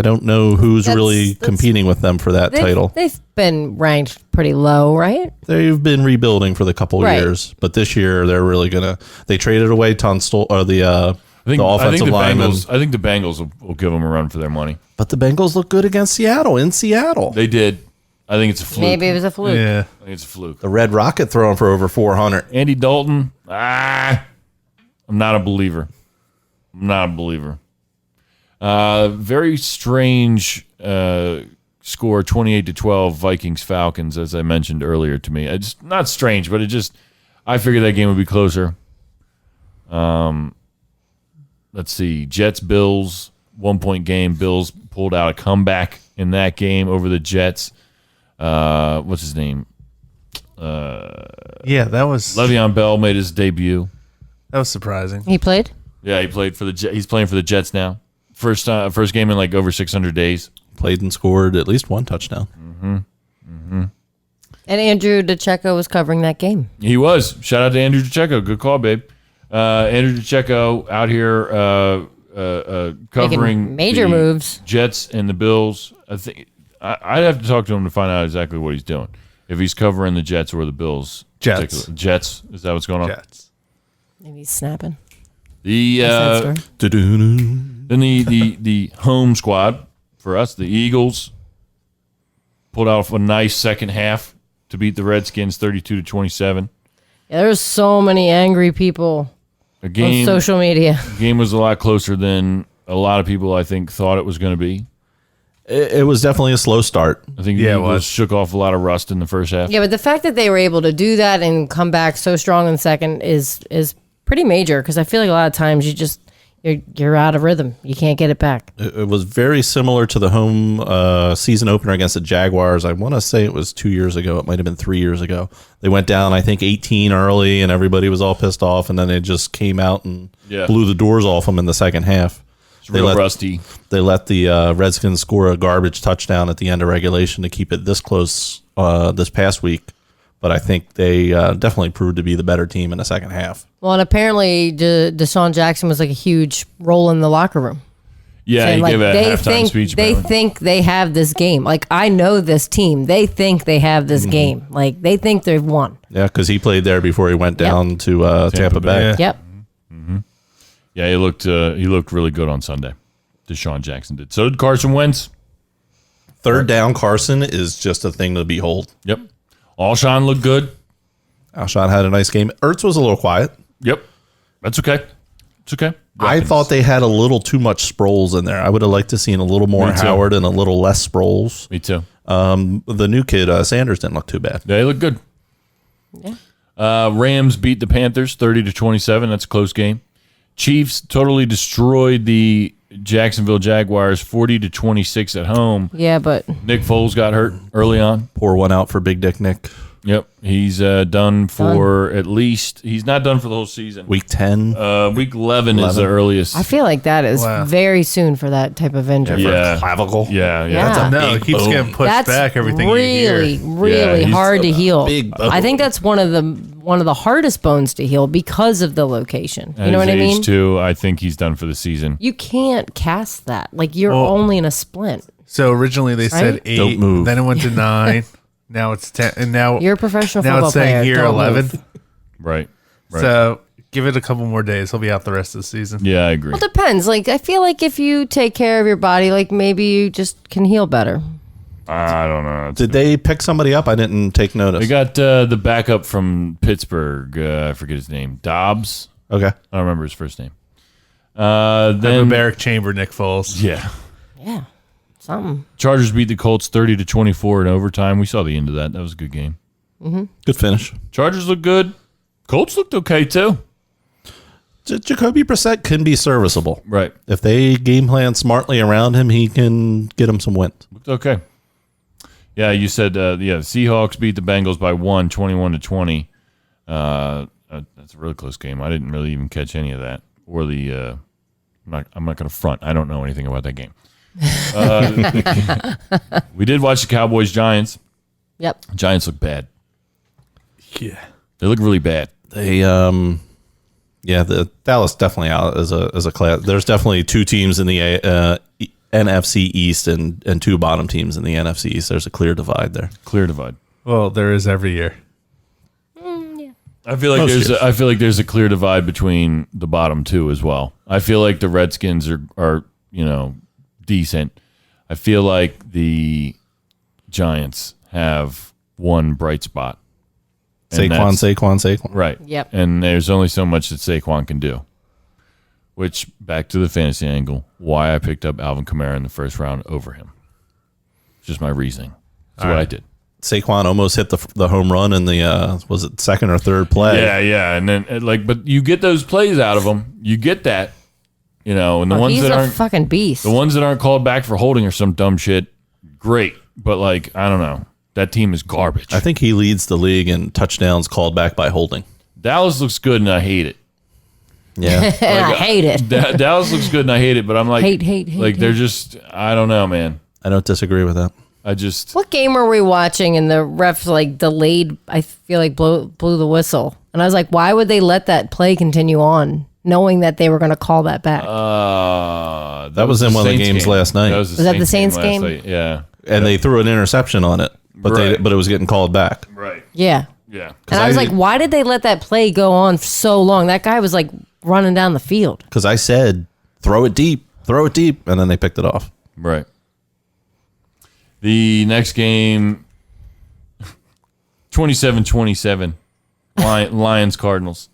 don't know who's really competing with them for that title. They've been ranked pretty low, right? They've been rebuilding for the couple of years, but this year they're really gonna. They traded away Tunstall or the offensive lineman. I think the Bengals will give them a run for their money. But the Bengals look good against Seattle in Seattle. They did. I think it's a fluke. Maybe it was a fluke. Yeah, I think it's a fluke. The Red Rocket throwing for over 400. Andy Dalton. I'm not a believer. Very strange score, 28-12, Vikings Falcons, as I mentioned earlier to me. It's not strange, but I figured that game would be closer. Let's see, Jets Bills, 1-point game. Bills pulled out a comeback in that game over the Jets. What's his name? Yeah, that was Le'Veon Bell made his debut. That was surprising. He played? Yeah, he played for the Jets. He's playing for the Jets now. First game in like over 600 days. Played and scored at least 1 touchdown. And Andrew DeCecco was covering that game. He was. Shout out to Andrew DeCecco. Good call, babe. Andrew DeCecco out here covering making major the moves. Jets and the Bills. I think I'd have to talk to him to find out exactly what he's doing. If he's covering the Jets or the Bills. Jets. Jets. Is that what's going on? Jets. Maybe he's snapping. Then the home squad for us, the Eagles, pulled out a nice second half to beat the Redskins 32-27. Yeah, there's so many angry people on social media. The game was a lot closer than a lot of people, I think, thought it was going to be. It was definitely a slow start. I think the Eagles shook off a lot of rust in the first half. Yeah, but the fact that they were able to do that and come back so strong in the second is pretty major, because I feel like a lot of times you're out of rhythm. You can't get it back. It was very similar to the home season opener against the Jaguars. I want to say it was 2 years ago. It might have been 3 years ago. They went down, I think, 18 early, and everybody was all pissed off, and then they just came out and blew the doors off them in the second half. Rusty. They let the Redskins score a garbage touchdown at the end of regulation to keep it this close this past week. But I think they definitely proved to be the better team in the second half. Well, and apparently Deshaun Jackson was like a huge role in the locker room. Yeah, saying, he gave a they halftime think speech. they apparently. think they have this game. Like, I know this team. They think they have this game. Like, they think they've won. Yeah, because he played there before he went down to Tampa Bay. Bay. Yep. Yeah, he looked really good on Sunday. Deshaun Jackson did. So did Carson Wentz. Third down Carson is just a thing to behold. Yep. Alshon looked good. Alshon had a nice game. Ertz was a little quiet. Yep. That's okay. It's okay. I Weapons. thought they had a little too much Sproles in there. I would have liked to seen a little more Me too. Howard and a little less Sproles. Me too. The new kid, Sanders, didn't look too bad. They look good. Yeah. Rams beat the Panthers 30-27. That's a close game. Chiefs totally destroyed the Jacksonville Jaguars 40-26 at home. Yeah, but Nick Foles got hurt early on. Pour one out for Big Dick Nick. Yep, he's done for at least. He's not done for the whole season. Week 10. Week 11 is the earliest. I feel like that is Wow. very soon for that type of injury. Yeah. Clavicle. Yeah. Yeah. That's a No, it big keeps boom. getting pushed That's back. Everything really, you hear. really Yeah, he's hard to heal. big boom. I think that's one of the hardest bones to heal because of the location. You know what I mean? Too, I think he's done for the season. You can't cast that. Like, you're Well- only in a splint. So originally they said Right? 8, Don't move. then it went to 9. Now it's 10, and now You're a professional now football it's saying player. here Don't 11. move. Right. So give it a couple more days. He'll be out the rest of the season. Yeah, I agree. Well, depends. Like, I feel like if you take care of your body, like, maybe you just can heal better. I don't know. Did they pick somebody up? I didn't take notice. They got the backup from Pittsburgh. I forget his name. Dobbs. Okay. I don't remember his first name. Then Hyperbaric chamber, Nick Foles. yeah, Yeah. Something. Chargers beat the Colts 30-24 in overtime. We saw the end of that. That was a good game. Good finish. Chargers looked good. Colts looked okay too. Jacoby Brissett can be serviceable. Right. If they game plan smartly around him, he can get him some wins. Looked okay. Yeah, you said Seahawks beat the Bengals by 21-20. That's a really close game. I didn't really even catch any of that. Or the I'm not going to front. I don't know anything about that game. We did watch the Cowboys Giants. Yep. Giants look bad. Yeah. They look really bad. They the Dallas definitely out as a class. There's definitely two teams in the NFC East and two bottom teams in the NFC East. There's a clear divide there. Clear divide. Well, there is every year. I feel like Most years. there's a clear divide between the bottom two as well. I feel like the Redskins are decent. I feel like the Giants have one bright spot. And Saquon. Right. Yep. And there's only so much that Saquon can do. Which, back to the fantasy angle, why I picked up Alvin Kamara in the first round over him. It's just my reasoning. That's what I did. Saquon almost hit the home run in the was it second or third play? Yeah. And then but you get those plays out of them. You get that, and the ones He's that a aren't fucking beast. the ones that aren't called back for holding or some dumb shit, great. But I don't know. That team is garbage. I think he leads the league in touchdowns called back by holding. Dallas looks good and I hate it. Yeah. And I hate it. Dallas looks good and I hate it, but I'm like, Hate, like they're just, I don't know, man. I don't disagree with that. I just, What game were we watching and the refs delayed, I feel like blew the whistle. And I was like, why would they let that play continue on knowing that they were going to call that back? That was in one of the games last night. Was that the Saints last game? night. Yeah. And they threw an interception on it, but Right. but it was getting called back. Right. Yeah. Yeah. And I was like, why did they let that play go on for so long? That guy was running down the field. Because I said, throw it deep, and then they picked it off. Right. The next game, 27-27, Lions Cardinals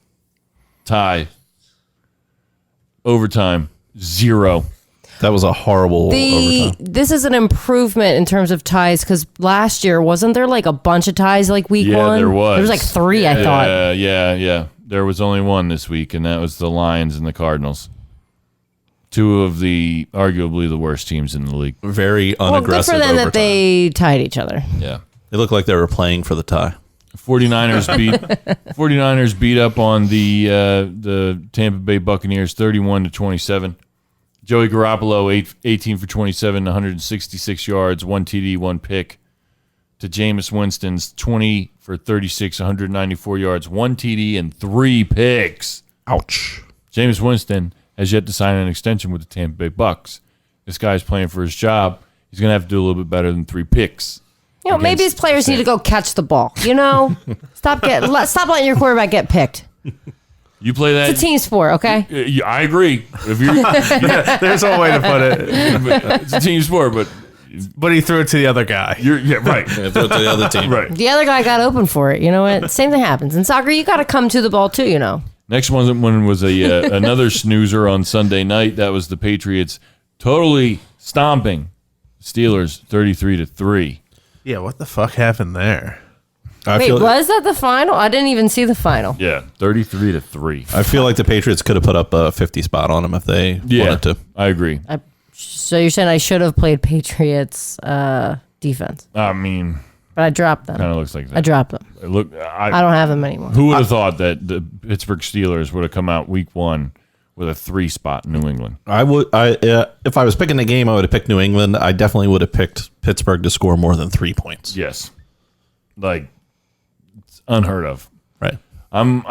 tie. Overtime 0. That was a horrible overtime. This is an improvement in terms of ties because last year wasn't there a bunch of ties week Yeah, one? there was. There was 3, I thought. Yeah. There was only one this week, and that was the Lions and the Cardinals. Two of the arguably the worst teams in the league. Very Well, good unaggressive for them overtime. that they tied each other. Yeah. They looked like they were playing for the tie. 49ers beat up on the Tampa Bay Buccaneers 31-27. Joey Garoppolo 18 for 27, 166 yards, 1 TD, 1 pick. To Jameis Winston's 20 for 36, 194 yards, 1 TD, and 3 picks. Ouch. Jameis Winston has yet to sign an extension with the Tampa Bay Bucks. This guy's playing for his job. He's going to have to do a little bit better than 3 picks. Maybe his players need to go catch the ball. Stop letting your quarterback get picked. You play that. It's a team sport, okay? I agree. If you're, There's one way to put it. it's a team sport, But he threw it to the other guy. right. Yeah, throw it to the other team. Right. The other guy got open for it. You know what? Same thing happens. In soccer, you got to come to the ball too, Next one was another snoozer on Sunday night. That was the Patriots totally stomping Steelers 33-3. Yeah, what the fuck happened there? Wait, was that the final? I didn't even see the final. Yeah, 33-3. I feel like the Patriots could have put up a 50 spot on them if they wanted to. I agree. So you're saying I should have played Patriots defense? I mean, but I dropped them. kind of looks like that. I dropped them. Look, I don't have them anymore. Who would have thought that the Pittsburgh Steelers would have come out week 1 with a 3 spot in New England? If I was picking the game, I would have picked New England. I definitely would have picked Pittsburgh to score more than 3 points. Yes, like it's unheard of. Right. I'm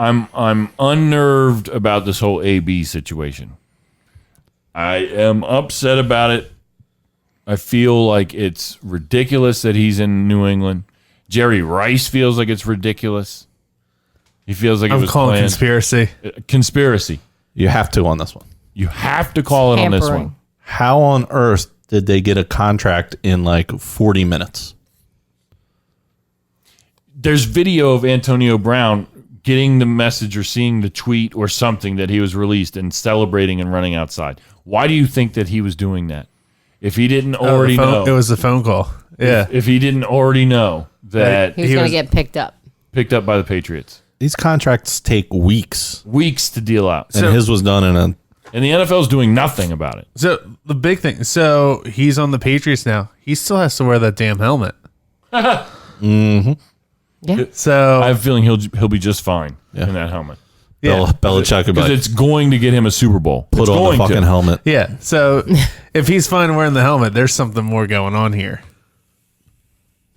unnerved about this whole AB situation. I am upset about it. I feel like it's ridiculous that he's in New England. Jerry Rice feels like it's ridiculous. He feels like it I'm was calling planned. conspiracy. Conspiracy. You have to on this one. You have to call it on this one. How on earth did they get a contract in like 40 minutes? There's video of Antonio Brown getting the message or seeing the tweet or something that he was released and celebrating and running outside. Why do you think that he was doing that? If he didn't already know. It was the phone call. Yeah. If he didn't already know that He was going to get picked up. picked up by the Patriots. These contracts take weeks, Weeks to deal out. and his was done in a. And the NFL's doing nothing about it. So the big thing. So he's on the Patriots now. He still has to wear that damn helmet. Yeah. So I have a feeling he'll be just fine in that helmet. Belichick would be Because like, it's going to get him a Super Bowl. put It's on the going fucking to. helmet. yeah. So if he's fine wearing the helmet, there's something more going on here.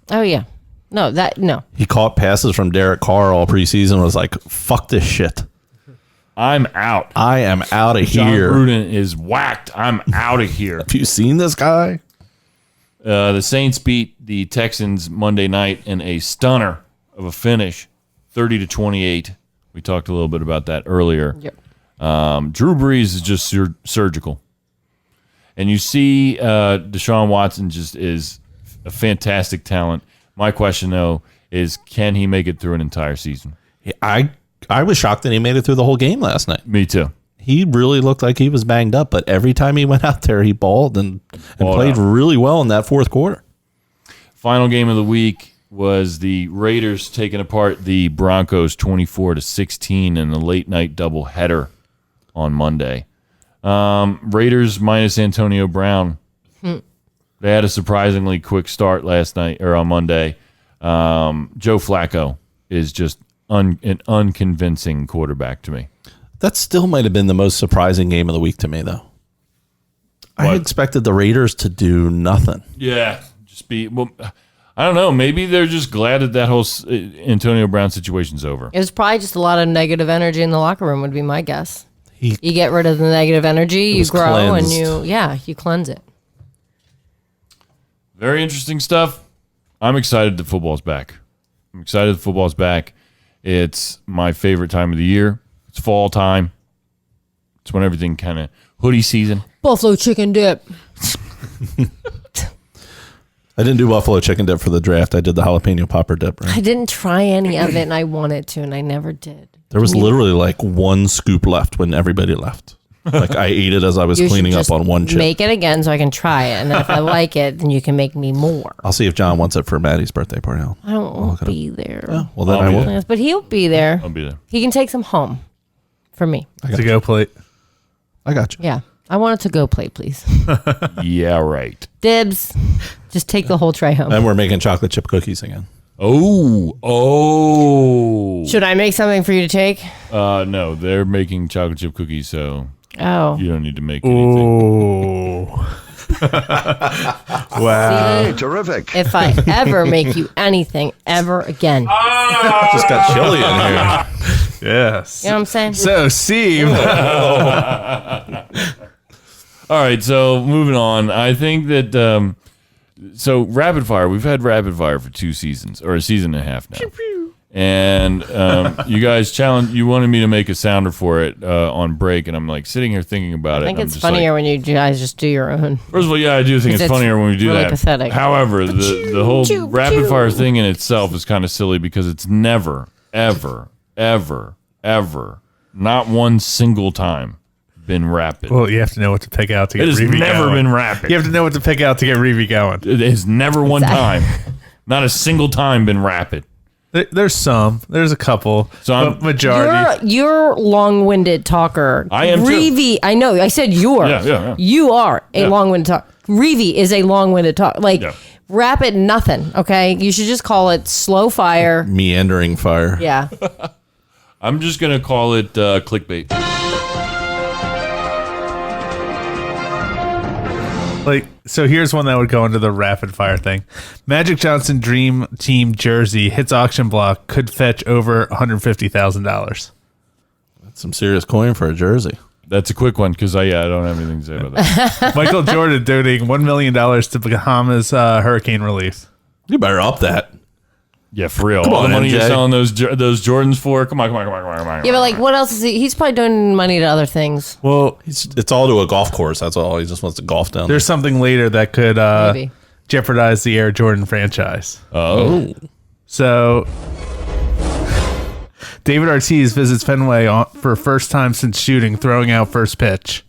Oh, yeah. No. He caught passes from Derek Carr all preseason. Was like, fuck this shit. I'm out. I am out of John here. Gruden is whacked. I'm out of here. Have you seen this guy? The Saints beat the Texans Monday night in a stunner of a finish, 30-28. We talked a little bit about that earlier. Yep. Drew Brees is just surgical. And you see Deshaun Watson just is a fantastic talent. My question, though, is can he make it through an entire season? I was shocked that he made it through the whole game last night. Me too. He really looked like he was banged up, but every time he went out there, he balled and played really well in that fourth quarter. Final game of the week was the Raiders taking apart the Broncos 24-16 in the late night doubleheader on Monday. Raiders minus Antonio Brown. They had a surprisingly quick start last night or on Monday. Joe Flacco is just an unconvincing quarterback to me. That still might have been the most surprising game of the week to me, though. I What? expected the Raiders to do nothing. Yeah, I don't know. Maybe they're just glad that whole Antonio Brown situation's over. It was probably just a lot of negative energy in the locker room, would be my guess. He- You get rid of the negative energy, you was grow, cleansed. and you cleanse it. Very interesting stuff. I'm excited that football's back. It's my favorite time of the year. It's fall time. It's when everything kind of hoodie season. Buffalo chicken dip. I didn't do buffalo chicken dip for the draft. I did the jalapeno popper dip. Right? I didn't try any of it, and I wanted to, and I never did. There was literally like one scoop left when everybody left. Like I ate it as I was You should cleaning up just on one chip. Make it again so I can try it, and then if I like it, then you can make me more. I'll see if John wants it for Maddie's birthday party. I won't be there. Well, then I'll I be will. there. Yes, but he'll be there. I'll be there. He can take some home for me. To go plate. I got you. Yeah. I want it to go plate, please. Yeah, right. Dibs. Just take the whole tray home. And we're making chocolate chip cookies again. Oh. Should I make something for you to take? No, they're making chocolate chip cookies, so Oh. you don't need to make anything. Oh. Wow. See, Terrific. if I ever make you anything ever again. Just got chili in here. Yes. You know what I'm saying? So, Steve, All right, so moving on. I think that so rapid fire. We've had rapid fire for 2 seasons or a season and a half now. And you guys you wanted me to make a sounder for it on break, and I'm like sitting here thinking about it. I think and it's I'm just funnier like, when you guys just do your own. first of all, yeah, I do think it's It's funnier when we do really that. pathetic. However, the whole rapid fire thing in itself is kind of silly because it's never, ever, ever, ever, not one single time been rapid. Well, you have to know what to pick out to get It has Reeve never going. been rapid. You have to know what to pick out to get Reeve going. It has never one time, not a single time been rapid. There's some. There's a couple. So But majority. You're long-winded talker. I am too. Reeve, I know. I said you're. Yeah. You are a Yeah. long-winded talker. Reeve is a long-winded talker. Like, Yeah. rapid nothing, okay? You should just call it slow fire. Meandering fire. Yeah. I'm just going to call it clickbait. Like, so here's one that would go into the rapid fire thing. Magic Johnson Dream Team jersey hits auction block, could fetch over $150,000. That's some serious coin for a jersey. That's a quick one because I don't have anything to say about that. Michael Jordan donating $1 million to Bahamas hurricane relief. You better up that. Yeah, for real. Come All on, the money you're MJ. selling those Jordans for. Come on. Yeah, but like, what else is he? He's probably doing money to other things. Well, It's all to a golf course. That's all. He just wants to golf down there's something later that could Maybe. jeopardize the Air Jordan franchise. Oh. So, David Ortiz visits Fenway for first time since shooting, throwing out first pitch.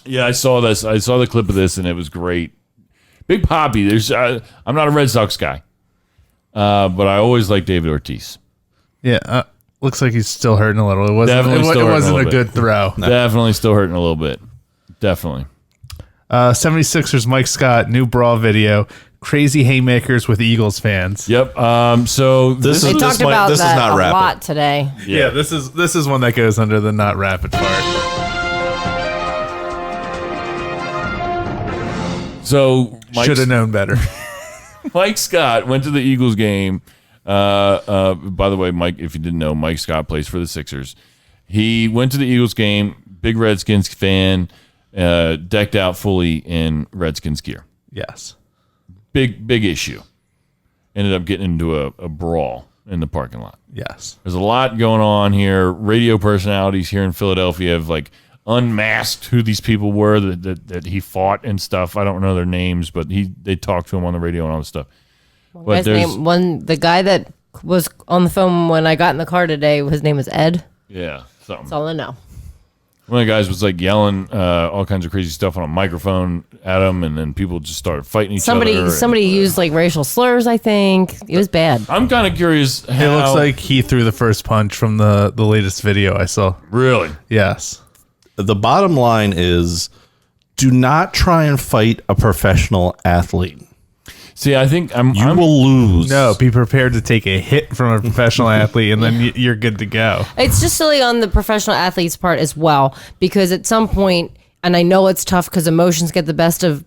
Yeah, I saw this. I saw the clip of this, and it was great. Big Poppy. I'm not a Red Sox guy, but I always like David Ortiz. Yeah, looks like he's still hurting a little. It wasn't. Definitely still It hurting wasn't a a little good throw. Definitely still hurting a little bit. Definitely. 76ers Mike Scott new brawl video. Crazy haymakers with Eagles fans. Yep. So This They is- talked might- about this is that not a rapid. lot today. Yeah, this is one that goes under the not rapid part. So Should have known better. Mike Scott went to the Eagles game. By the way, Mike, if you didn't know, Mike Scott plays for the Sixers. He went to the Eagles game, big Redskins fan, decked out fully in Redskins gear. Yes. Big issue. Ended up getting into a brawl in the parking lot. Yes. There's a lot going on here. Radio personalities here in Philadelphia have like unmasked who these people were that he fought and stuff. I don't know their names, but they talked to him on the radio and all this stuff. But The guy that was on the phone when I got in the car today, his name was Ed. yeah, something. That's all I know. One of the guys was like yelling all kinds of crazy stuff on a microphone at him, and then people just started fighting each other. Somebody used like racial slurs, I think. It was bad. I'm kind of curious. It looks like he threw the first punch from the latest video I saw. Really. Yes. The bottom line is, do not try and fight a professional athlete. See, I think You will lose. No, be prepared to take a hit from a professional athlete, and then you're good to go. It's just silly on the professional athlete's part as well, because at some point, and I know it's tough because emotions get the best of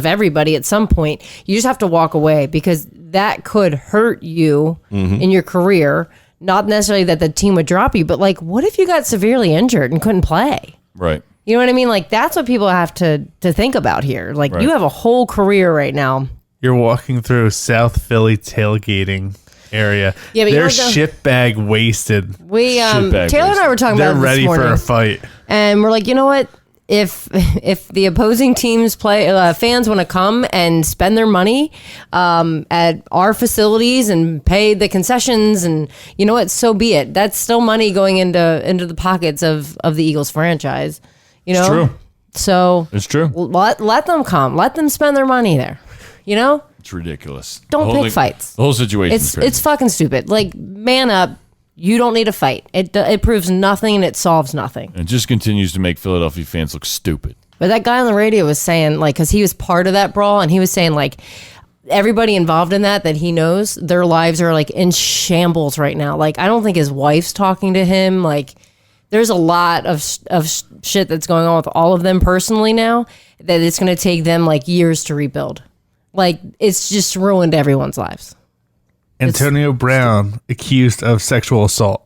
everybody. At some point, you just have to walk away because that could hurt you in your career. Not necessarily that the team would drop you, but like, what if you got severely injured and couldn't play? Right. You know what I mean? Like, that's what people have to think about here. Like, Right. you have a whole career right now. You're walking through South Philly tailgating area. Yeah, but they're you don't shitbag wasted. We Shitbag Taylor and I were talking They're about it ready this morning, for a fight. and we're like, you know what? If the opposing teams fans want to come and spend their money at our facilities and pay the concessions, and you know what, so be it. That's still money going into the pockets of the Eagles franchise. You know, It's true. So It's true. let them come. Let them spend their money there. You know, It's ridiculous. Don't The whole pick fights. The whole situation. it's fucking stupid. Like, man up. You don't need a fight. It proves nothing and it solves nothing. It just continues to make Philadelphia fans look stupid. But that guy on the radio was saying, like, because he was part of that brawl, and he was saying, like, everybody involved in that he knows, their lives are like in shambles right now. Like, I don't think his wife's talking to him. Like, there's a lot of shit that's going on with all of them personally now that it's going to take them like years to rebuild. Like, it's just ruined everyone's lives. Antonio Brown accused of sexual assault.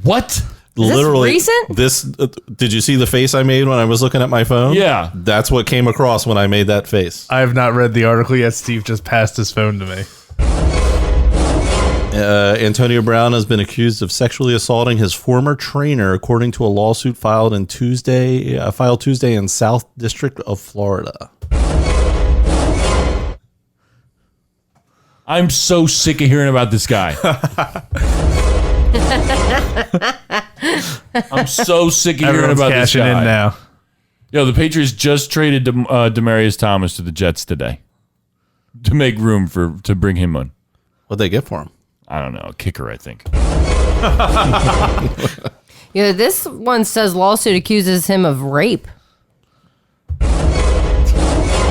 What? Literally, recent? This. Did you see the face I made when I was looking at my phone? Yeah. That's what came across when I made that face. I have not read the article yet. Steve just passed his phone to me. Antonio Brown has been accused of sexually assaulting his former trainer, according to a lawsuit filed Tuesday in South District of Florida. I'm so sick of hearing about this guy. I'm so sick of hearing Everyone's about this cashing guy. in now. Yo, the Patriots just traded Demaryius Thomas to the Jets today to make room to bring him on. What'd they get for him? I don't know, a kicker, I think. Yeah, this one says lawsuit accuses him of rape.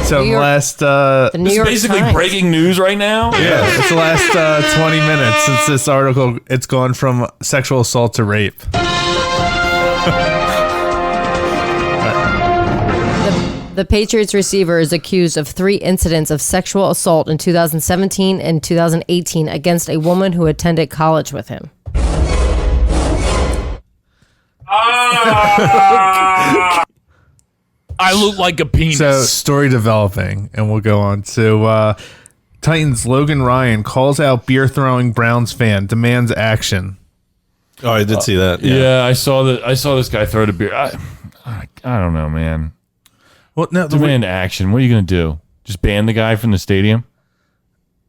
So New York- last The New This is York basically Times. breaking news right now. yeah, it's the last 20 minutes since this article. It's gone from sexual assault to rape. The Patriots receiver is accused of 3 incidents of sexual assault in 2017 and 2018 against a woman who attended college with him. I look like a penis. So story developing, and we'll go on to Titans. Logan Ryan calls out beer throwing Browns fan, demands action. Oh, I did see that. yeah, I saw that. I saw this guy throw the beer. I don't know, man. Well, no, Demand action. What are you gonna do? Just ban the guy from the stadium?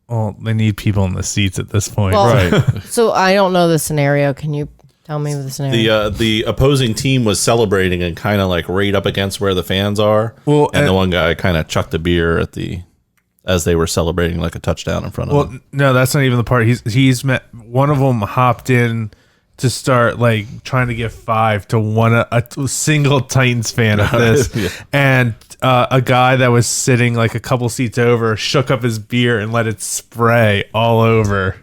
well, they need people in the seats at this point. Well, Right. So I don't know the scenario. Can you tell me the scenario? The opposing team was celebrating and kind of like right up against where the fans are. Well, and the one guy kind of chucked a beer as they were celebrating like a touchdown in front of Well, them. no, that's not even the part. He's met one of them hopped in to start like trying to give 5 to a single Titans fan of this, Yeah. and a guy that was sitting like a couple seats over shook up his beer and let it spray all over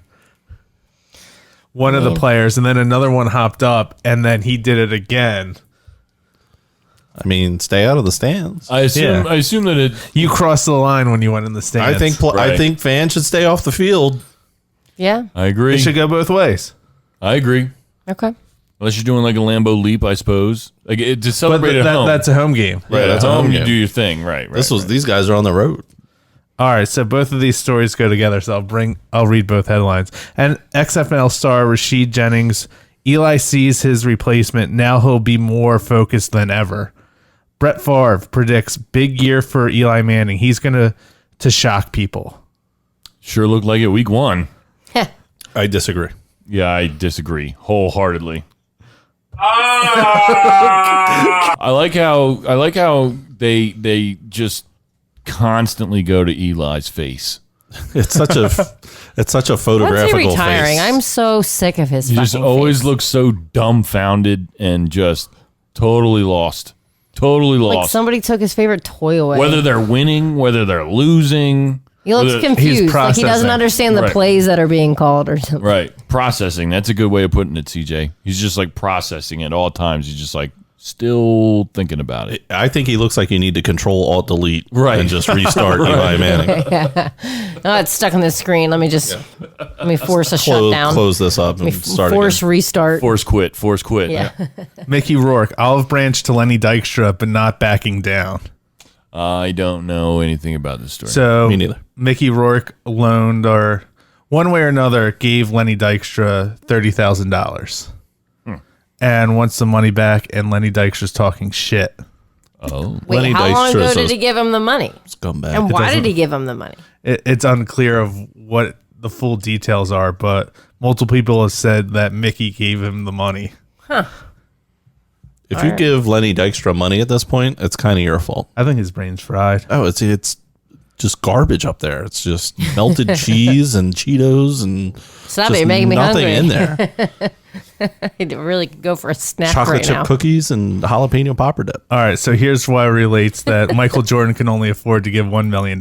one of the players, and then another one hopped up and then he did it again. I mean, stay out of the stands. I assume. Yeah. I assume that it. You crossed the line when you went in the stands. I Right. think fans should stay off the field. Yeah. I agree. it should go both ways. I agree. Okay. Unless you're doing like a Lambeau leap, I suppose. Like to But celebrate at home. that's a home game. right. Yeah, At that's a home, home you game. do your thing. Right. These guys are on the road. All right, so both of these stories go together. So I'll read both headlines. And XFL star Rashid Jennings, Eli sees his replacement. Now he'll be more focused than ever. Brett Favre predicts big year for Eli Manning. He's gonna shock people. Sure looked like it week 1. I disagree. Yeah, I disagree wholeheartedly. I like how they just constantly go to Eli's face. It's such a When's he photographical retiring? face. I'm so sick of his He just fucking always face. looks so dumbfounded and just totally lost. Totally like lost. somebody took his favorite toy away. Whether they're winning, whether they're losing. he looks whether- confused. Like he processing. doesn't understand the Right. plays that are being called or something. Right. Processing. That's a good way of putting it, CJ. He's just like processing at all times. He's just like still thinking about it. I think he looks like you need to Control Alt Delete Right. and just restart Eli Manning. Oh, it's stuck on the screen. Let me force a shutdown. Close this up Let me and start force again. restart. Force quit. Force quit. Yeah. Mickey Rourke, olive branch to Lenny Dykstra, but not backing down. I don't know anything about this story. So Me neither. Mickey Rourke loaned or one way or another gave Lenny Dykstra $30,000 and wants the money back. And Lenny Dykstra's talking shit. Oh. Wait, Lenny how long Dykstra ago is did a he give him the money? Scumbag. And why doesn't- did he give him the money? It's unclear of what the full details are, but multiple people have said that Mickey gave him the money. If you give Lenny Dykstra money at this point, it's kind of your fault. I think his brain's fried. Oh, it's just garbage up there. It's just melted cheese and Cheetos and Stop just it, you're making me nothing hungry. in there. I'd really go for a snack Chocolate right chip now. cookies and jalapeno popper dip. All right, so here's why it relates that Michael Jordan can only afford to give $1 million.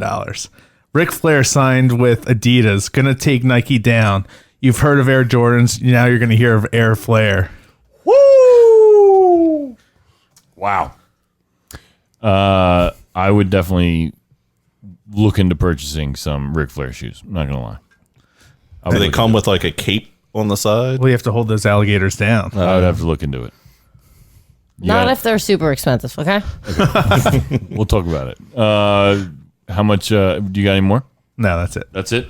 Ric Flair signed with Adidas, going to take Nike down. You've heard of Air Jordans. Now you're going to hear of Air Flair. Woo! Wow. I would definitely look into purchasing some Ric Flair shoes. I'm not gonna lie. Do they come with like a cape on the side. We have to hold those alligators down. I would have to look into it. Not if they're super expensive, okay? We'll talk about it. How much? Do you got any more? No, that's it. That's it.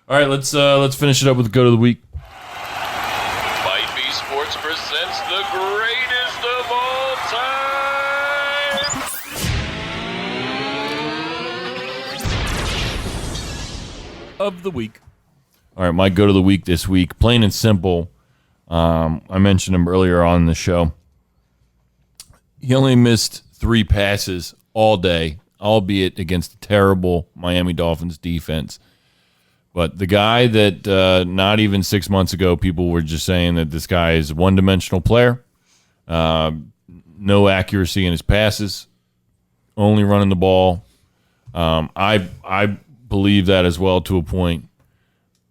All right, let's finish it up with the go to the week. Might Be Sports presents the greatest of all time. Of the week. All right, my go to the week this week, plain and simple. I mentioned him earlier on in the show. He only missed 3 passes all day, albeit against a terrible Miami Dolphins defense. But the guy that not even 6 months ago, people were just saying that this guy is a one-dimensional player, no accuracy in his passes, only running the ball. I believe that as well to a point.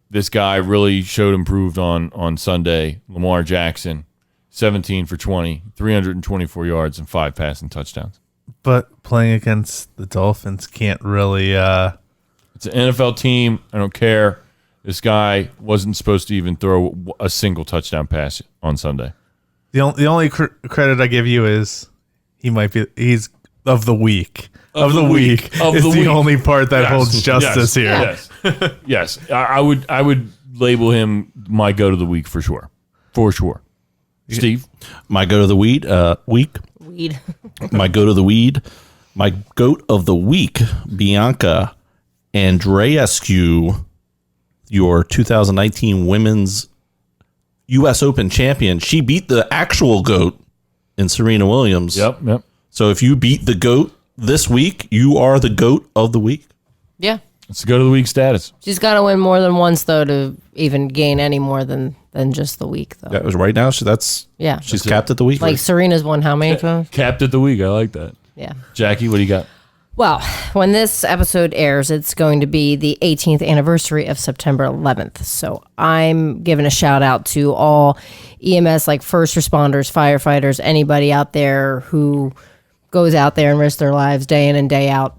This guy really showed improved on Sunday. Lamar Jackson, 17 for 20, 324 yards and 5 passing touchdowns. But playing against the Dolphins can't really. It's an NFL team. I don't care. This guy wasn't supposed to even throw a single touchdown pass on Sunday. The only credit I give you is he's of the week. Of the week is the only part that holds justice here. Yes, yes. I would label him my go to the week for sure. For sure. Steve, My go to the weed. Weed. My go to the weed. My goat of the week, Bianca Andreescu, your 2019 Women's U.S. Open champion. She beat the actual goat in Serena Williams. Yep. So if you beat the GOAT this week, you are the GOAT of the week. Yeah. It's the go to the week status. She's got to win more than once, though, to even gain any more than just the week, though. That was right now. So Yeah. she's capped at the week. Like Serena's won how many times? Capped at the week. I like that. Yeah. Jackie, what do you got? Well, when this episode airs, it's going to be the 18th anniversary of September 11th. So I'm giving a shout out to all EMS, like first responders, firefighters, anybody out there who goes out there and risks their lives day in and day out.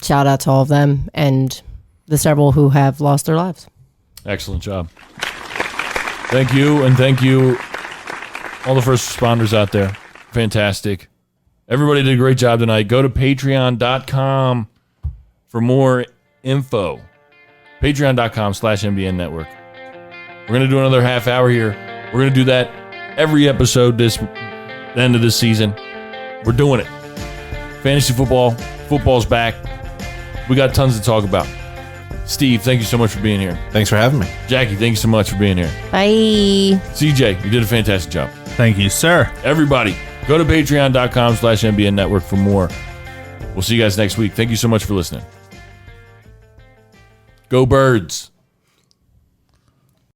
Shout out to all of them and the several who have lost their lives. Excellent job. Thank you, and thank you all the first responders out there. Fantastic. Everybody did a great job tonight. Go to patreon.com for more info. Patreon.com/MBN Network. We're going to do another half hour here. We're going to do that every episode the end of this season. We're doing it. Fantasy football. Football's back. We got tons to talk about. Steve, thank you so much for being here. Thanks for having me. Jackie, thank you so much for being here. Bye. CJ, you did a fantastic job. Thank you, sir. Everybody, go to patreon.com/MBN Network for more. We'll see you guys next week. Thank you so much for listening. Go Birds.